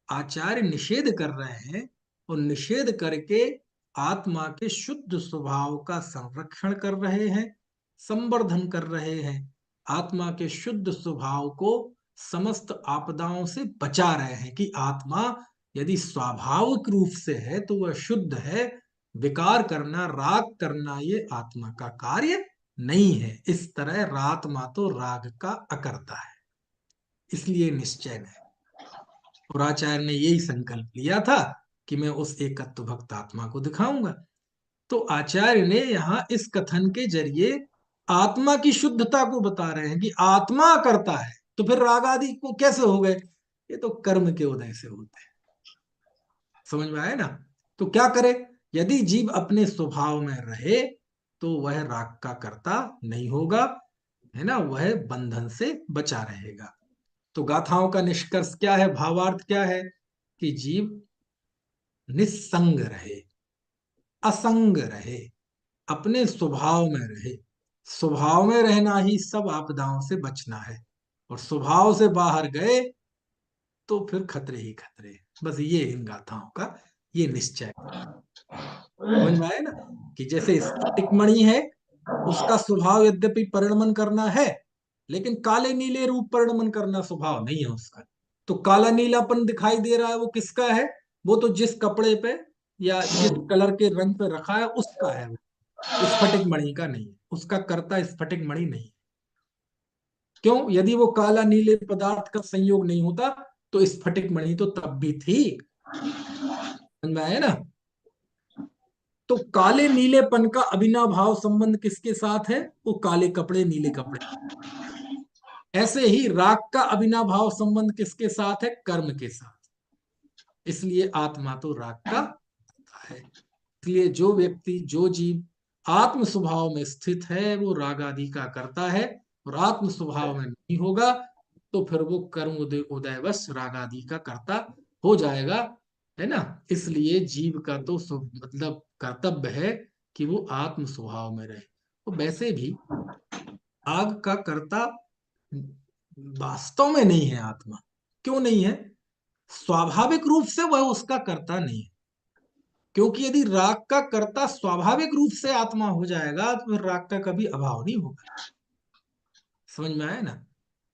आचार्य निषेध कर रहे हैं, और निषेध करके आत्मा के शुद्ध स्वभाव का संरक्षण कर रहे हैं, संवर्धन कर रहे हैं। आत्मा के शुद्ध स्वभाव को समस्त आपदाओं से बचा रहे हैं कि आत्मा यदि स्वाभाविक रूप से है तो वह शुद्ध है। विकार करना, राग करना ये आत्मा का कार्य नहीं है। इस तरह आत्मा तो राग का अकर्ता है, इसलिए निश्चय है। और आचार्य ने यही संकल्प लिया था कि मैं उस एकत्व भक्त आत्मा को दिखाऊंगा। तो आचार्य ने यहाँ इस कथन के जरिए आत्मा की शुद्धता को बता रहे हैं कि आत्मा करता है, तो फिर राग आदि को कैसे हो गए? ये तो कर्म के उदय से होते हैं। समझ में आया ना। तो क्या करे? यदि जीव अपने स्वभाव में रहे तो वह राग का कर्ता नहीं होगा, है ना, वह बंधन से बचा रहेगा। तो गाथाओं का निष्कर्ष क्या है, भावार्थ क्या है? कि जीव निस्संग रहे, असंग रहे, अपने स्वभाव में रहे। स्वभाव में रहना ही सब आपदाओं से बचना है, और स्वभाव से बाहर गए तो फिर खतरे ही खतरे। बस ये इन गाथाओं का ये निश्चय। समझ में आया ना कि जैसे स्फटिक मणि है, उसका स्वभाव यद्यपि परिणमन करना है, लेकिन काले नीले रूप परिणमन करना स्वभाव नहीं है उसका। तो काला नीलापन दिखाई दे रहा है, वो किसका है? वो तो जिस कपड़े पे या जिस कलर के रंग पे रखा है उसका है, वो स्फटिक मणि का नहीं है। उसका कर्ता स्फटिक मणि नहीं है। क्यों? यदि वो काला नीले पदार्थ का संयोग नहीं होता तो स्फटिक मणि तो तब भी थी। समझ में आया ना। तो काले नीलेपन का अविनाभाव संबंध किसके साथ है? वो काले कपड़े नीले कपड़े। ऐसे ही राग का अविनाभाव संबंध किसके साथ है? कर्म के साथ। इसलिए आत्मा तो राग का है। इसलिए जो व्यक्ति, जो जीव आत्म स्वभाव में स्थित है वो राग आदि का करता है, और आत्म स्वभाव में नहीं होगा तो फिर वो कर्म उदयवश राग आदि का कर्ता हो जाएगा, है ना। इसलिए जीव का तो मतलब कर्तव्य है कि वो आत्म स्वभाव में रहे। तो वैसे भी आग का कर्ता वास्तव में नहीं है आत्मा। क्यों नहीं है? स्वाभाविक रूप से वह उसका कर्ता नहीं है। क्योंकि यदि राग का कर्ता स्वाभाविक रूप से आत्मा हो जाएगा तो फिर राग का कभी अभाव नहीं होगा। समझ में आया ना।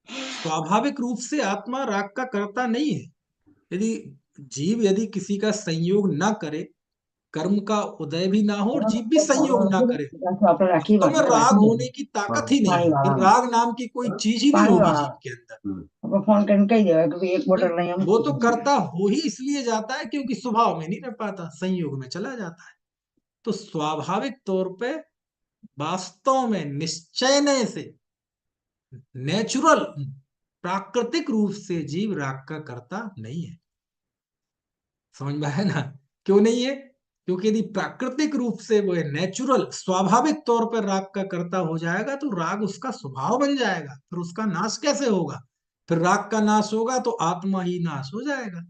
स्वाभाविक रूप से आत्मा राग का कर्ता नहीं है। यदि जीव यदि किसी का संयोग ना करे, कर्म का उदय भी ना हो और जीव भी संयोग ना करे, तो में राग होने की ताकत ही नहीं है। फिर राग नाम की कोई चीज ही नहीं होगी जीव के अंदर। फोन करके कही देगा कि एक बोतल नहीं वो तो करता हो ही इसलिए जाता है क्योंकि स्वभाव में नहीं रह पाता, संयोग में चला जाता है। तो स्वाभाविक तौर पे वास्तव में निश्चय से, नेचुरल, प्राकृतिक रूप से जीव राग का कर्ता नहीं है। समझ में है ना। क्यों नहीं है? क्योंकि यदि प्राकृतिक रूप से वो नेचुरल स्वाभाविक तौर पर राग का कर्ता हो जाएगा तो राग उसका स्वभाव बन जाएगा, फिर उसका नाश कैसे होगा? फिर राग का नाश होगा तो आत्मा ही नाश हो जाएगा।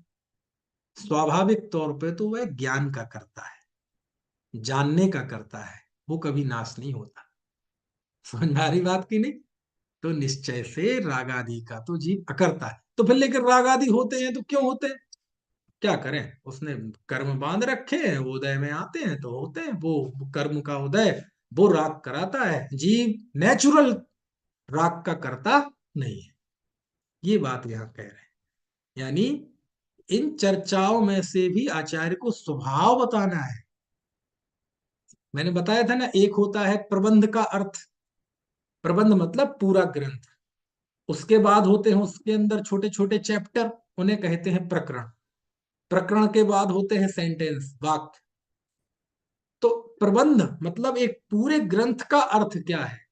स्वाभाविक तौर पे तो वह ज्ञान का करता है, जानने का करता है, वो कभी नाश नहीं होता। समझ में आ रही बात की नहीं। तो निश्चय से राग आदि का तो जीव अकरता है। तो फिर लेकिन राग आदि होते हैं तो क्यों होते हैं? क्या करें? उसने कर्म बांध रखे हैं, वो उदय में आते हैं तो होते हैं। वो कर्म का उदय वो राग कराता है। जीव नेचुरल राग का कर्ता नहीं है। ये बात यहां कह रहे हैं। यानी इन चर्चाओं में से भी आचार्य को स्वभाव बताना है। मैंने बताया था ना, एक होता है प्रबंध का अर्थ। प्रबंध मतलब पूरा ग्रंथ। उसके बाद होते हैं उसके अंदर छोटे छोटे चैप्टर, उन्हें कहते हैं प्रकरण। प्रकरण के बाद होते हैं सेंटेंस, वाक्य। तो प्रबंध मतलब एक पूरे ग्रंथ का अर्थ क्या है।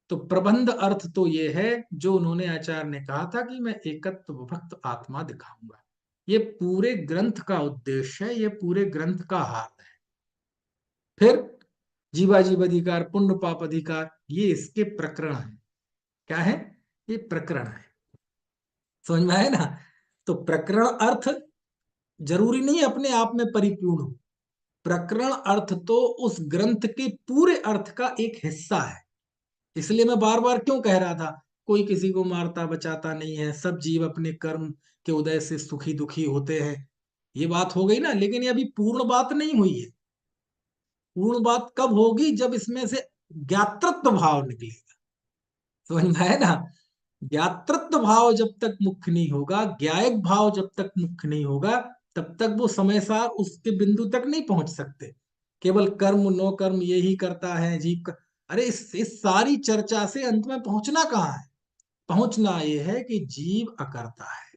तो प्रबंध अर्थ तो ये है जो उन्होंने आचार्य ने कहा था कि मैं एकत्व विभक्त आत्मा दिखाऊंगा। ये पूरे ग्रंथ का उद्देश्य है, ये पूरे ग्रंथ का हाल है। फिर जीवाजीव अधिकार, पुण्य पाप अधिकार, ये इसके प्रकरण है। क्या है? ये प्रकरण है। समझ में आया ना? तो प्रकरण अर्थ जरूरी नहीं अपने आप में परिपूर्ण हो। प्रकरण अर्थ तो उस ग्रंथ के पूरे अर्थ का एक हिस्सा है। इसलिए मैं बार बार क्यों कह रहा था, कोई किसी को मारता बचाता नहीं है, सब जीव अपने कर्म के उदय से सुखी दुखी होते हैं। ये बात हो गई ना, लेकिन ये अभी पूर्ण बात नहीं हुई है। पूर्ण बात कब होगी? जब इसमें से ज्ञातृत्व भाव निकलेगा। समझ में आया ना? ज्ञातृत्व भाव जब तक मुख्य नहीं होगा, ज्ञायक भाव जब तक मुख्य नहीं होगा, तब तक वो समय सार उसके बिंदु तक नहीं पहुंच सकते। केवल कर्म नो कर्म यही करता है जीव का। अरे इस सारी चर्चा से अंत में पहुंचना कहाँ है? पहुंचना ये है कि जीव अकर्ता है,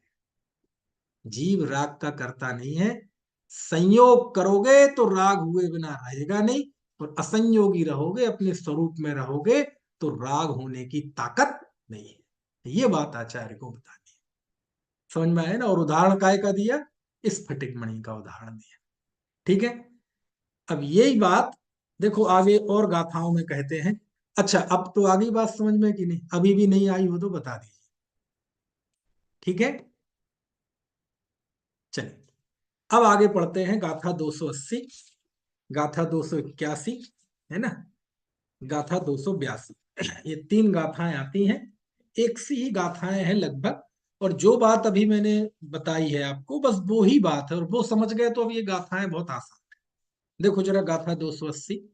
जीव राग का कर्ता नहीं है। संयोग करोगे तो राग हुए बिना रहेगा नहीं, और असंयोगी रहोगे, अपने स्वरूप में रहोगे, तो राग होने की ताकत नहीं है। ये बात आचार्य को बतानी है। समझ में आया ना? और उदाहरण काय का दिया? स्फटिक मणि का उदाहरण दिया। ठीक है। अब यही बात देखो आगे और गाथाओं में कहते हैं। अच्छा, अब तो आगे बात समझ में कि नहीं? अभी भी नहीं आई हो तो बता दीजिए। ठीक है, चलिए अब आगे पढ़ते हैं गाथा 280, गाथा 281, है ना, गाथा 282। ये तीन गाथाएं आती हैं, एक सी ही गाथाएं हैं लगभग। और जो बात अभी मैंने बताई है आपको, बस वो ही बात है, और वो समझ गए तो अब ये गाथाएं बहुत आसान है। देखो जरा गाथा 280।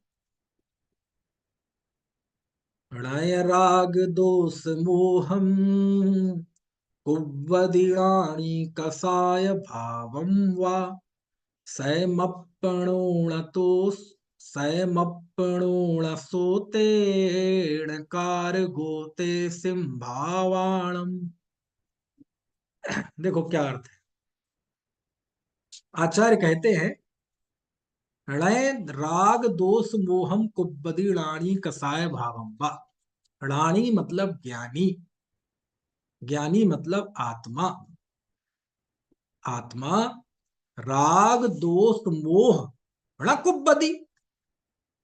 प्रणय राग दोष मोहम कुव्वदिणानि कसाय भावं वा सैमप्पणोणतो सैमप्पणोणसोतेण कारगोते सिंभावाणम। देखो क्या अर्थ है। आचार्य कहते हैं, णय राग दोष मोहम कुब्बदी णाणी कसाय भावम वा। णाणी मतलब ज्ञानी, ज्ञानी मतलब आत्मा। आत्मा राग दोष मोह णकुब्बदी,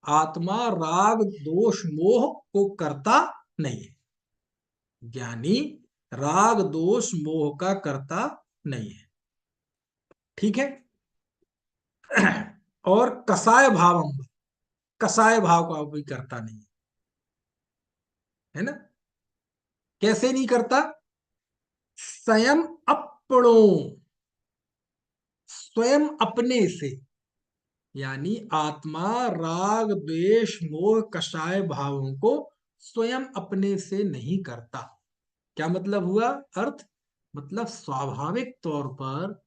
आत्मा राग दोष मोह को करता नहीं है। ज्ञानी राग दोष मोह का करता नहीं है। ठीक है। और कसाय भावम, कसाय भाव का भी करता नहीं है ना? कैसे नहीं करता? स्वयं अपणो, स्वयं अपने से। यानी आत्मा राग द्वेष मोह कषाय भावों को स्वयं अपने से नहीं करता। क्या मतलब हुआ? अर्थ मतलब स्वाभाविक तौर पर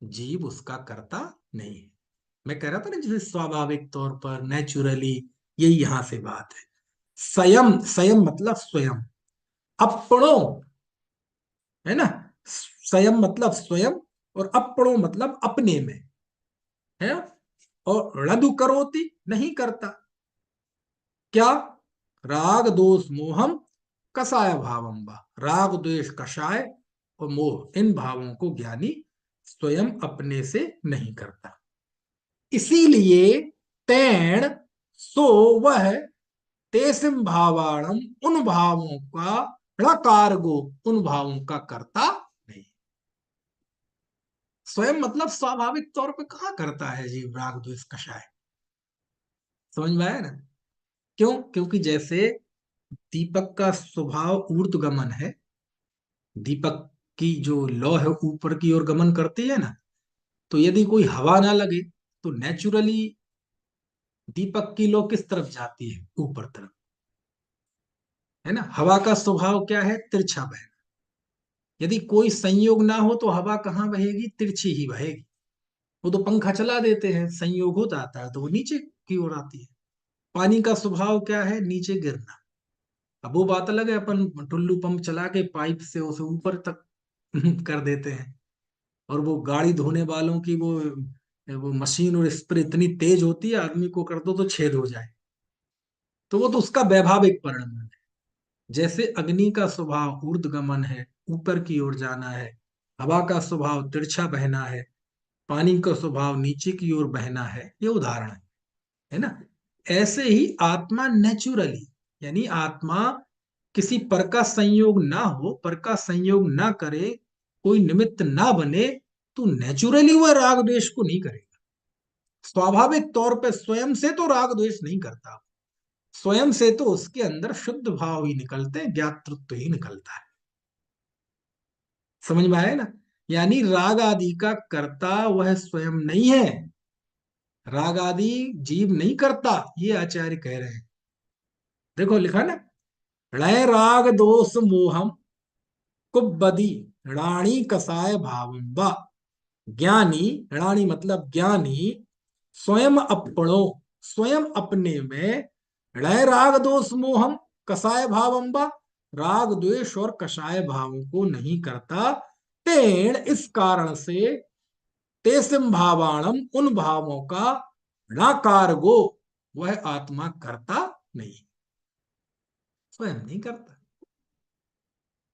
जीव उसका करता नहीं है। मैं कह रहा था ना, जैसे स्वाभाविक तौर पर, नेचुरली, यही यहां से बात है। स्वयं, स्वयं मतलब स्वयं, अपणो, है ना, स्वयं मतलब स्वयं, और अपणो मतलब अपने में, है। और रदु करोति नहीं करता। क्या? राग दोष मोहम कसाय भावम वा, राग द्वेष कषाय और मोह, इन भावों को ज्ञानी स्वयं अपने से नहीं करता। इसीलिए तैण सो वह तेसिम भावाणम, उन भावों का णकारगो, उन भावों का करता नहीं। स्वयं मतलब स्वाभाविक तौर पे कहाँ करता है जीव राग द्वेष कषाय? समझ में आया ना? क्यों? क्योंकि जैसे दीपक का स्वभाव ऊर्ध्वगमन है, दीपक की जो लौ है ऊपर की ओर गमन करती है ना, तो यदि कोई हवा ना लगे तो नेचुरली दीपक की लौ किस तरफ जाती है? ऊपर तरफ। है ना। हवा का स्वभाव क्या है? तिरछा बहना। यदि कोई संयोग ना हो तो हवा कहाँ बहेगी? तिरछी ही बहेगी। वो तो पंखा चला देते हैं, संयोग हो जाता है तो वो नीचे की ओर आती है। पानी का स्वभाव क्या है? नीचे गिरना। अब वो बात अलग है, अपन टुल्लू पंप चला के पाइप से उसे ऊपर तक कर देते हैं, और वो गाड़ी धोने वालों की वो मशीन और स्प्रे इतनी तेज होती है, आदमी को कर दो तो छेद हो जाए। तो वो तो उसका वैभाविक परिणाम है। जैसे अग्नि का स्वभाव ऊर्ध्वगमन है, ऊपर की ओर जाना है। हवा का स्वभाव तिरछा बहना है। पानी का स्वभाव नीचे की ओर बहना है। ये उदाहरण है ना। ऐसे ही आत्मा नेचुरली, यानी आत्मा किसी पर का संयोग ना हो, पर का संयोग ना करे, कोई निमित्त ना बने, तो नेचुरली वह राग द्वेष को नहीं करेगा। स्वाभाविक तौर पे स्वयं से तो राग द्वेष नहीं करता। स्वयं से तो उसके अंदर शुद्ध भाव ही निकलते, ज्ञातृत्व ही निकलता है। समझ में आया ना। यानी राग आदि का कर्ता वह स्वयं नहीं है। राग आदि जीव नहीं करता, ये आचार्य कह रहे हैं। देखो लिखा ना, लय राग दोष मोहम कुब्बदी राणी कसाय भावम वा। ज्ञानी, राणी मतलब ज्ञानी, स्वयं अपनो, स्वयं अपने में, लय राग दोष मोहम कसाय भावम वा, राग द्वेष और कषाय भावों को नहीं करता। तेण इस कारण से, तेसिम भावाणम उन भावों का, नाकारगो वह आत्मा करता नहीं, स्वयं नहीं करता।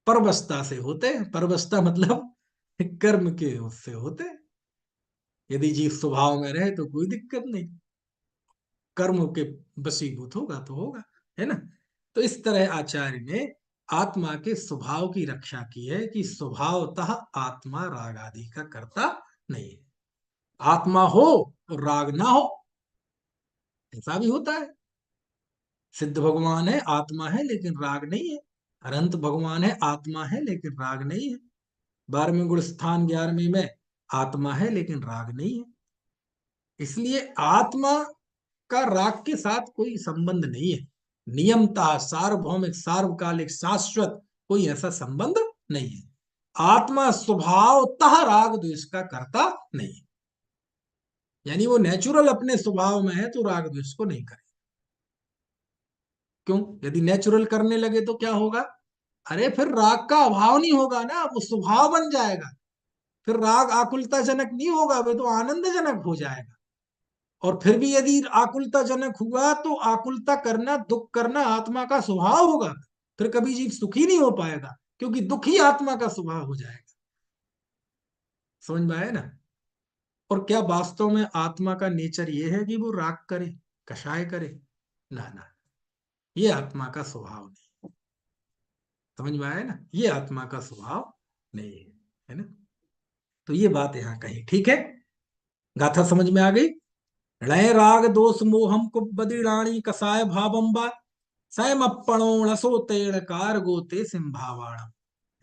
परवशता से होते हैं। परवशता मतलब कर्म के उससे होते हैं। यदि जीव स्वभाव में रहे तो कोई दिक्कत नहीं, कर्म के वशीभूत होगा तो होगा, है ना। तो इस तरह आचार्य ने आत्मा के स्वभाव की रक्षा की है कि स्वभावतः आत्मा राग आदि का करता नहीं है। आत्मा हो और राग ना हो, ऐसा भी होता है। सिद्ध भगवान है, आत्मा है, लेकिन राग नहीं है। अनंत भगवान है, आत्मा है, लेकिन राग नहीं है। 12वें गुण स्थान 11वें में आत्मा है, लेकिन राग नहीं है। इसलिए आत्मा का राग के साथ कोई संबंध नहीं है। नियमता सार्वभौमिक सार्वकालिक शाश्वत कोई ऐसा संबंध नहीं है। आत्मा स्वभावतः राग द्वेष का करता नहीं है। यानी वो नेचुरल अपने स्वभाव में है तो राग द्वेष को नहीं करे। क्यों? यदि नेचुरल करने लगे तो क्या होगा? अरे फिर राग का अभाव नहीं होगा ना, वो स्वभाव बन जाएगा। फिर राग आकुलताजनक नहीं होगा, वे तो आनंदजनक हो जाएगा। और फिर भी यदि आकुलताजनक हुआ तो आकुलता करना, दुख करना आत्मा का स्वभाव होगा। फिर कभी जीव सुखी नहीं हो पाएगा, क्योंकि दुख ही आत्मा का स्वभाव हो जाएगा। समझ में आया ना। और क्या वास्तव में आत्मा का नेचर ये है कि वो राग करे, कषाय करे? ना ना, ये आत्मा का स्वभाव नहीं। समझ में आया ना, ये आत्मा का स्वभाव नहीं है, है ना। तो ये बात यहाँ कही, ठीक है। गाथा समझ में आ गई। लय राग दोष मोहम कुब्बदिणाणी कसाय भावम बा, स्वयं अपणो तेण कार गोते सिंभावाणम।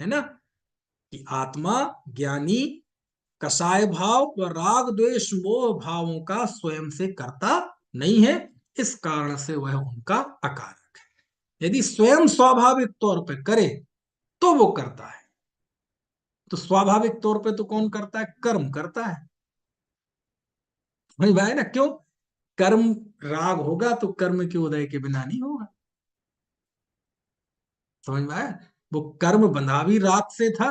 है ना, कि आत्मा ज्ञानी कसाय भाव व राग द्वेष मोह भावों का स्वयं से करता नहीं है, इस कारण से वह उनका अकारक है। यदि स्वयं स्वाभाविक तौर पर करे तो वो करता है। तो स्वाभाविक तौर पे तो कौन करता है? कर्म करता है। समझ भाई ना। क्यों? कर्म, राग होगा तो कर्म के उदय के बिना नहीं होगा। समझ में आया। वो कर्म बंधा भी राग से था,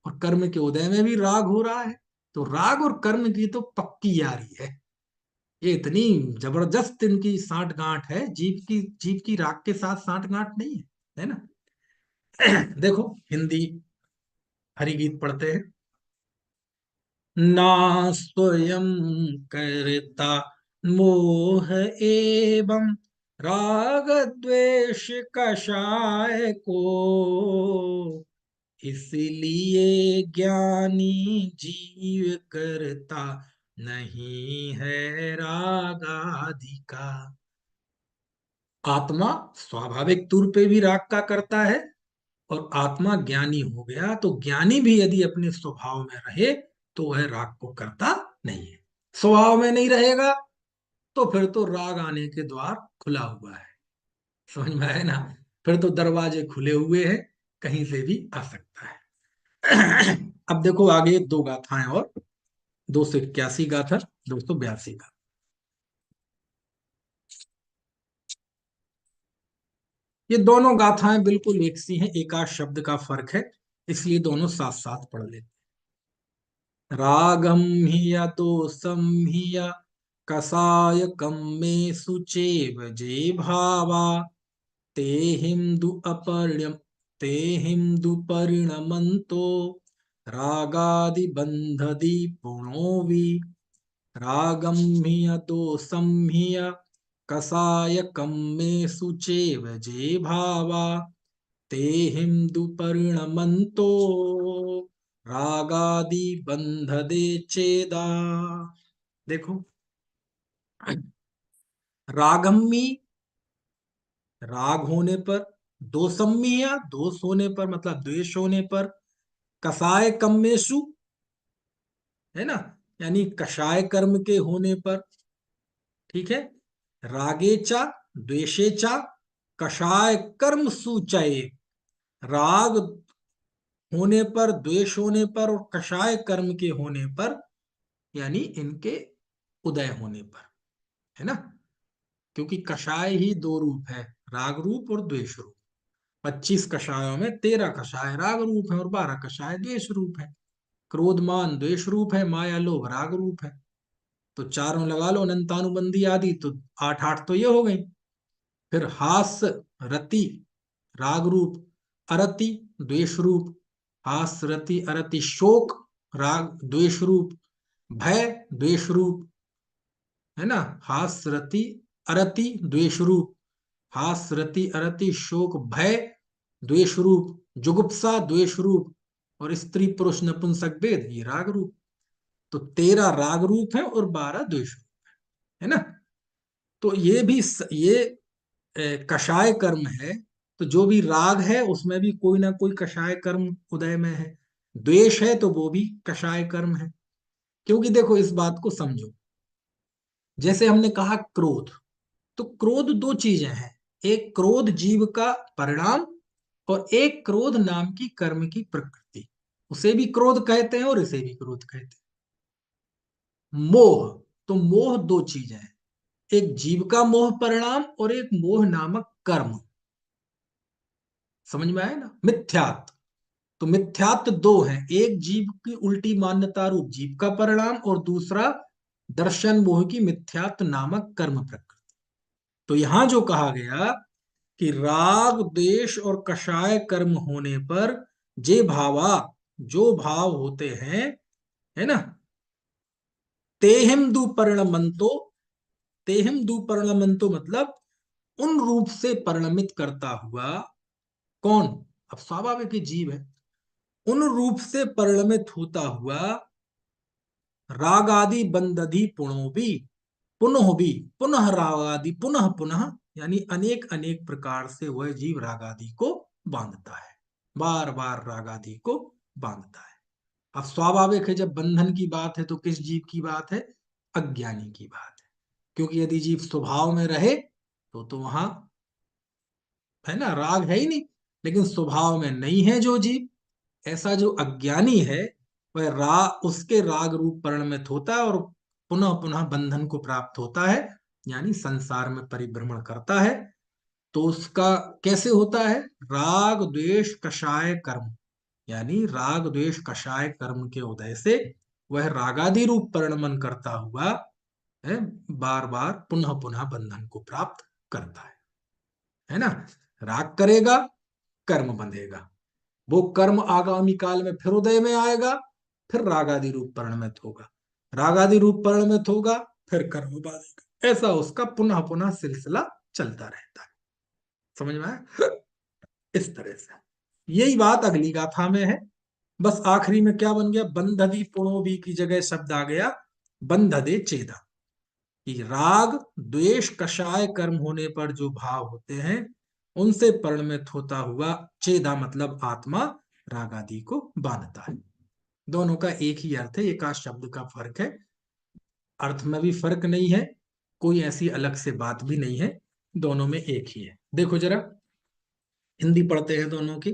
और कर्म के उदय में भी राग हो रहा है। तो राग और कर्म की तो पक्की यारी है। ये इतनी जबरदस्त इनकी साठ गांठ है। जीव की राग के साथ साठ गांठ नहीं है, है ना। देखो हिंदी हरिगीत पढ़ते हैं। ना स्वयं करता मोह एवं राग द्वेष कषाय को, इसलिए ज्ञानी जीव करता नहीं है राग आदि का। आत्मा स्वाभाविक तौर पे भी राग का करता है, और आत्मा ज्ञानी हो गया तो ज्ञानी भी यदि अपने स्वभाव में रहे तो वह राग को करता नहीं है। स्वभाव में नहीं रहेगा तो फिर तो राग आने के द्वार खुला हुआ है। समझ में आया ना। फिर तो दरवाजे खुले हुए हैं, कहीं से भी आ सकता है। अब देखो आगे दो गाथाएं और, 281 गाथा, 282 गाथा। ये दोनों गाथाएं बिल्कुल एक सी हैं, एक आध शब्द का फर्क है, इसलिए दोनों साथ साथ पढ़ लेते। रागम हिया दोषम हिया कसायकम मे सुचेव जे भावा ते हिंदु अपरिणम ते हिंदु परिणमन्तो रागादि बंधदि पुणोवि रागम हिय दोषम हिय कसायकम मे सुचेव जे भावा ते हिंदु परिणमन्तो रागादि बंधदे चेदा। देखो, रागम्मी राग होने पर, दोषम्मी या दोष होने पर मतलब द्वेष होने पर, कसाय कम्मेशु है ना, यानी कषाय कर्म के होने पर, ठीक है, रागेचा द्वेषेचा कषाय कर्म सूचये, राग होने पर, द्वेष होने पर और कषाय कर्म के होने पर, यानी इनके उदय होने पर, है ना, क्योंकि कषाय ही दो रूप है, राग रूप और द्वेष रूप। 25 कषायों में 13 कषाय राग रूप है और 12 कषाय द्वेष रूप है। क्रोधमान द्वेष रूप है, माया लोभ राग रूप है। तो चारों लगा लो, अनंतानुबंधी आदि, तो 8 तो ये हो गई। फिर हास रति राग रूप, अरति द्वेष रूप, हास रति अरति शोक राग द्वेष रूप, भय द्वेष रूप, है ना, हास रति अरति द्वेष रूप, हास रति अरति शोक भय द्वेष रूप, जुगुप्सा द्वेष रूप, और स्त्री पुरुष नपुंसक भेद ये राग रूप। तो 13 राग रूप है और 12 द्वेष रूप है ना। तो ये भी ये कषाय कर्म है, तो जो भी राग है उसमें भी कोई ना कोई कषाय कर्म उदय में है, द्वेष है तो वो भी कषाय कर्म है। क्योंकि देखो इस बात को समझो, जैसे हमने कहा क्रोध, तो क्रोध दो चीजें हैं, एक क्रोध जीव का परिणाम और एक क्रोध नाम की कर्म की प्रकृति, उसे भी क्रोध कहते हैं और इसे भी क्रोध कहते हैं। मोह, तो मोह दो चीजें हैं, एक जीव का मोह परिणाम और एक मोह नामक कर्म, समझ में आया ना। मिथ्यात्व, तो मिथ्यात्व दो हैं, एक जीव की उल्टी मान्यता रूप जीव का परिणाम और दूसरा दर्शन मोह की मिथ्यात्व नामक कर्म प्रकृति। तो यहां जो कहा गया कि राग द्वेष और कषाय कर्म होने पर जे भावा, जो भाव होते हैं, है ना, तेहिम दुपरिणमंतो, तेहिम दुपरिणमंतो मतलब उन रूप से परिणमित करता हुआ, कौन, अब स्वाभाविक ही जीव है, उन रूप से परिणमित होता हुआ, राग आदि बंदधि पुणो भी, पुनः भी, पुनः राग आदि, पुनः पुनः, यानी अनेक अनेक प्रकार से वह जीव राग आदि को बांधता है, बार बार राग आदि को बांधता है। अब स्वाभाविक है, जब बंधन की बात है तो किस जीव की बात है, अज्ञानी की बात है, क्योंकि यदि जीव स्वभाव में रहे तो वहां, है ना, राग है ही नहीं, लेकिन स्वभाव में नहीं है जो जीव, ऐसा जो अज्ञानी है वह उसके राग रूप परिणमित होता है और पुनः पुनः बंधन को प्राप्त होता है, यानी संसार में परिभ्रमण करता है। तो उसका कैसे होता है, राग द्वेष कषाय कर्म, यानी राग द्वेष कषाय कर्म के उदय से वह रागादि रूप परिणमन करता हुआ है, बार बार पुनः पुनः बंधन को प्राप्त करता है ना। राग करेगा, कर्म बंधेगा, वो कर्म आगामी काल में फिर उदय में आएगा, फिर रागादि रूप परिणमित होगा, रागादि रूप परिणमित होगा, फिर कर्म बांधेगा, ऐसा उसका पुनः पुनः सिलसिला चलता रहता है, समझ में आया। इस तरह से यही बात अगली गाथा में है। बस आखिरी में क्या बन गया, बंधदी पुणोभी की जगह शब्द आ गया बंधदे चेदा, कि राग द्वेष कषाय कर्म होने पर जो भाव होते हैं उनसे परिणमित होता हुआ चेदा मतलब आत्मा राग आदि को बांधता है। दोनों का एक ही अर्थ है, एक आध शब्द का फर्क है, अर्थ में भी फर्क नहीं है, कोई ऐसी अलग से बात भी नहीं है, दोनों में एक ही है। देखो जरा, हिंदी पढ़ते हैं दोनों की।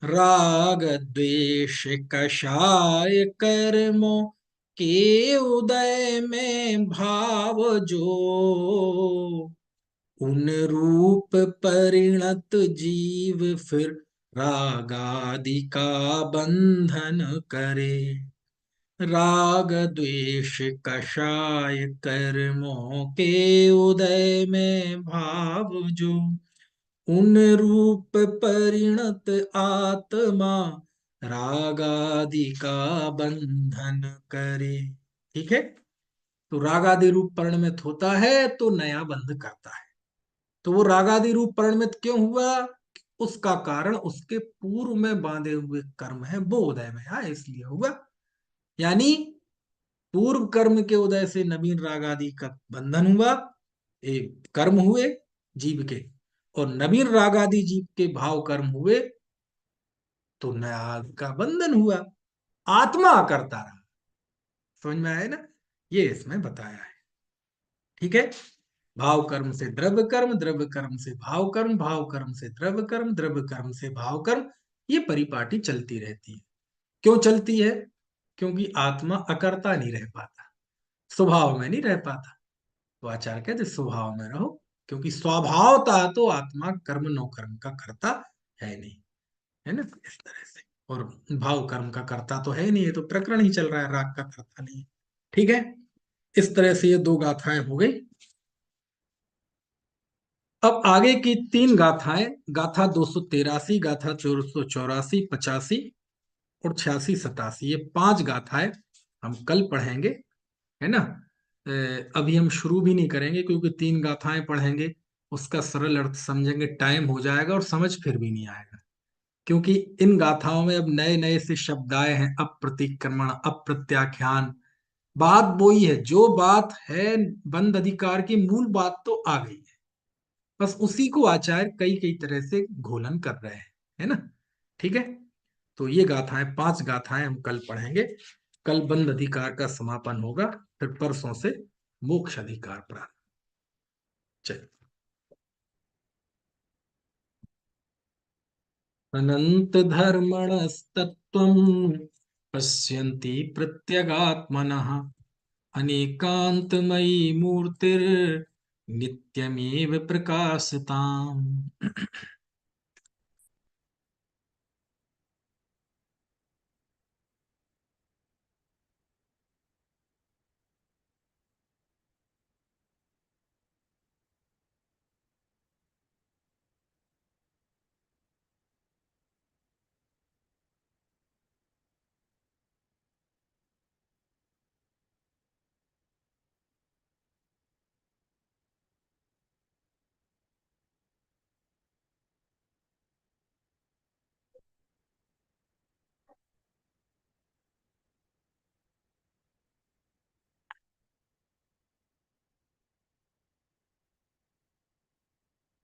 राग द्वेष कषाय कर्मों के उदय में भाव जो, उन रूप परिणत जीव फिर रागादि का बंधन करे। राग द्वेष कषाय कर्मों के उदय में भाव जो, उन रूप परिणत आत्मा रागादि का बंधन करे। ठीक है, तो रागादि रूप परिणमित होता है तो नया बंध करता है। तो वो रागादि रूप परिणमित क्यों हुआ? उसका कारण उसके पूर्व में बांधे हुए कर्म है वो उदय में आए, इसलिए हुआ। यानी पूर्व कर्म के उदय से नवीन राग आदि का बंधन हुआ, एक कर्म हुए जीव के, और नवीन राग आदि जीव के भाव कर्म हुए तो नया का बंधन हुआ। आत्मा करता रहा। समझ में आया ना? ये इसमें बताया है। ठीक है, भाव कर्म से द्रव्य कर्म, द्रव्य कर्म से भाव कर्म, भाव कर्म से द्रव्य कर्म, द्रव्य कर्म से भाव कर्म, ये परिपाटी चलती रहती है। क्यों चलती है? क्योंकि आत्मा अकर्ता नहीं रह पाता, स्वभाव में नहीं रह पाता। तो आचार्य कहते स्वभाव में रहो, क्योंकि स्वभावतः तो आत्मा कर्म नो कर्म का कर्ता है नहीं, है ना, इस तरह से। और भाव कर्म का कर्ता तो है नहीं, है तो प्रकरण ही चल रहा है, राग का कर्ता नहीं है। ठीक है, इस तरह से ये दो गाथाएं हो गई। अब आगे की तीन गाथाएं, गाथा 283, गाथा 484, 85 और 86, 87, ये 5 गाथाएं हम कल पढ़ेंगे, है ना। अभी हम शुरू भी नहीं करेंगे, क्योंकि 3 गाथाएं पढ़ेंगे, उसका सरल अर्थ समझेंगे, टाइम हो जाएगा और समझ फिर भी नहीं आएगा। क्योंकि इन गाथाओं में अब नए नए से शब्द आए हैं, अप्रतिक्रमण, अप्रत्याख्यान। बात वही है, जो बात है बंद अधिकार की मूल बात तो आ गई है, बस उसी को आचार्य कई कई तरह से घोलन कर रहे हैं, है ना। ठीक है, तो ये गाथाएं 5 गाथाएं हम कल पढ़ेंगे। कल बंद अधिकार का समापन होगा, फिर परसों से मोक्ष अधिकार प्रारंभ। चलिए। अनंत धर्मणस्तत्त्वं पश्यन्ति प्रत्यगात्मनः, अनेकान्तमयी मूर्तिर्नित्यमेव प्रकाशताम्।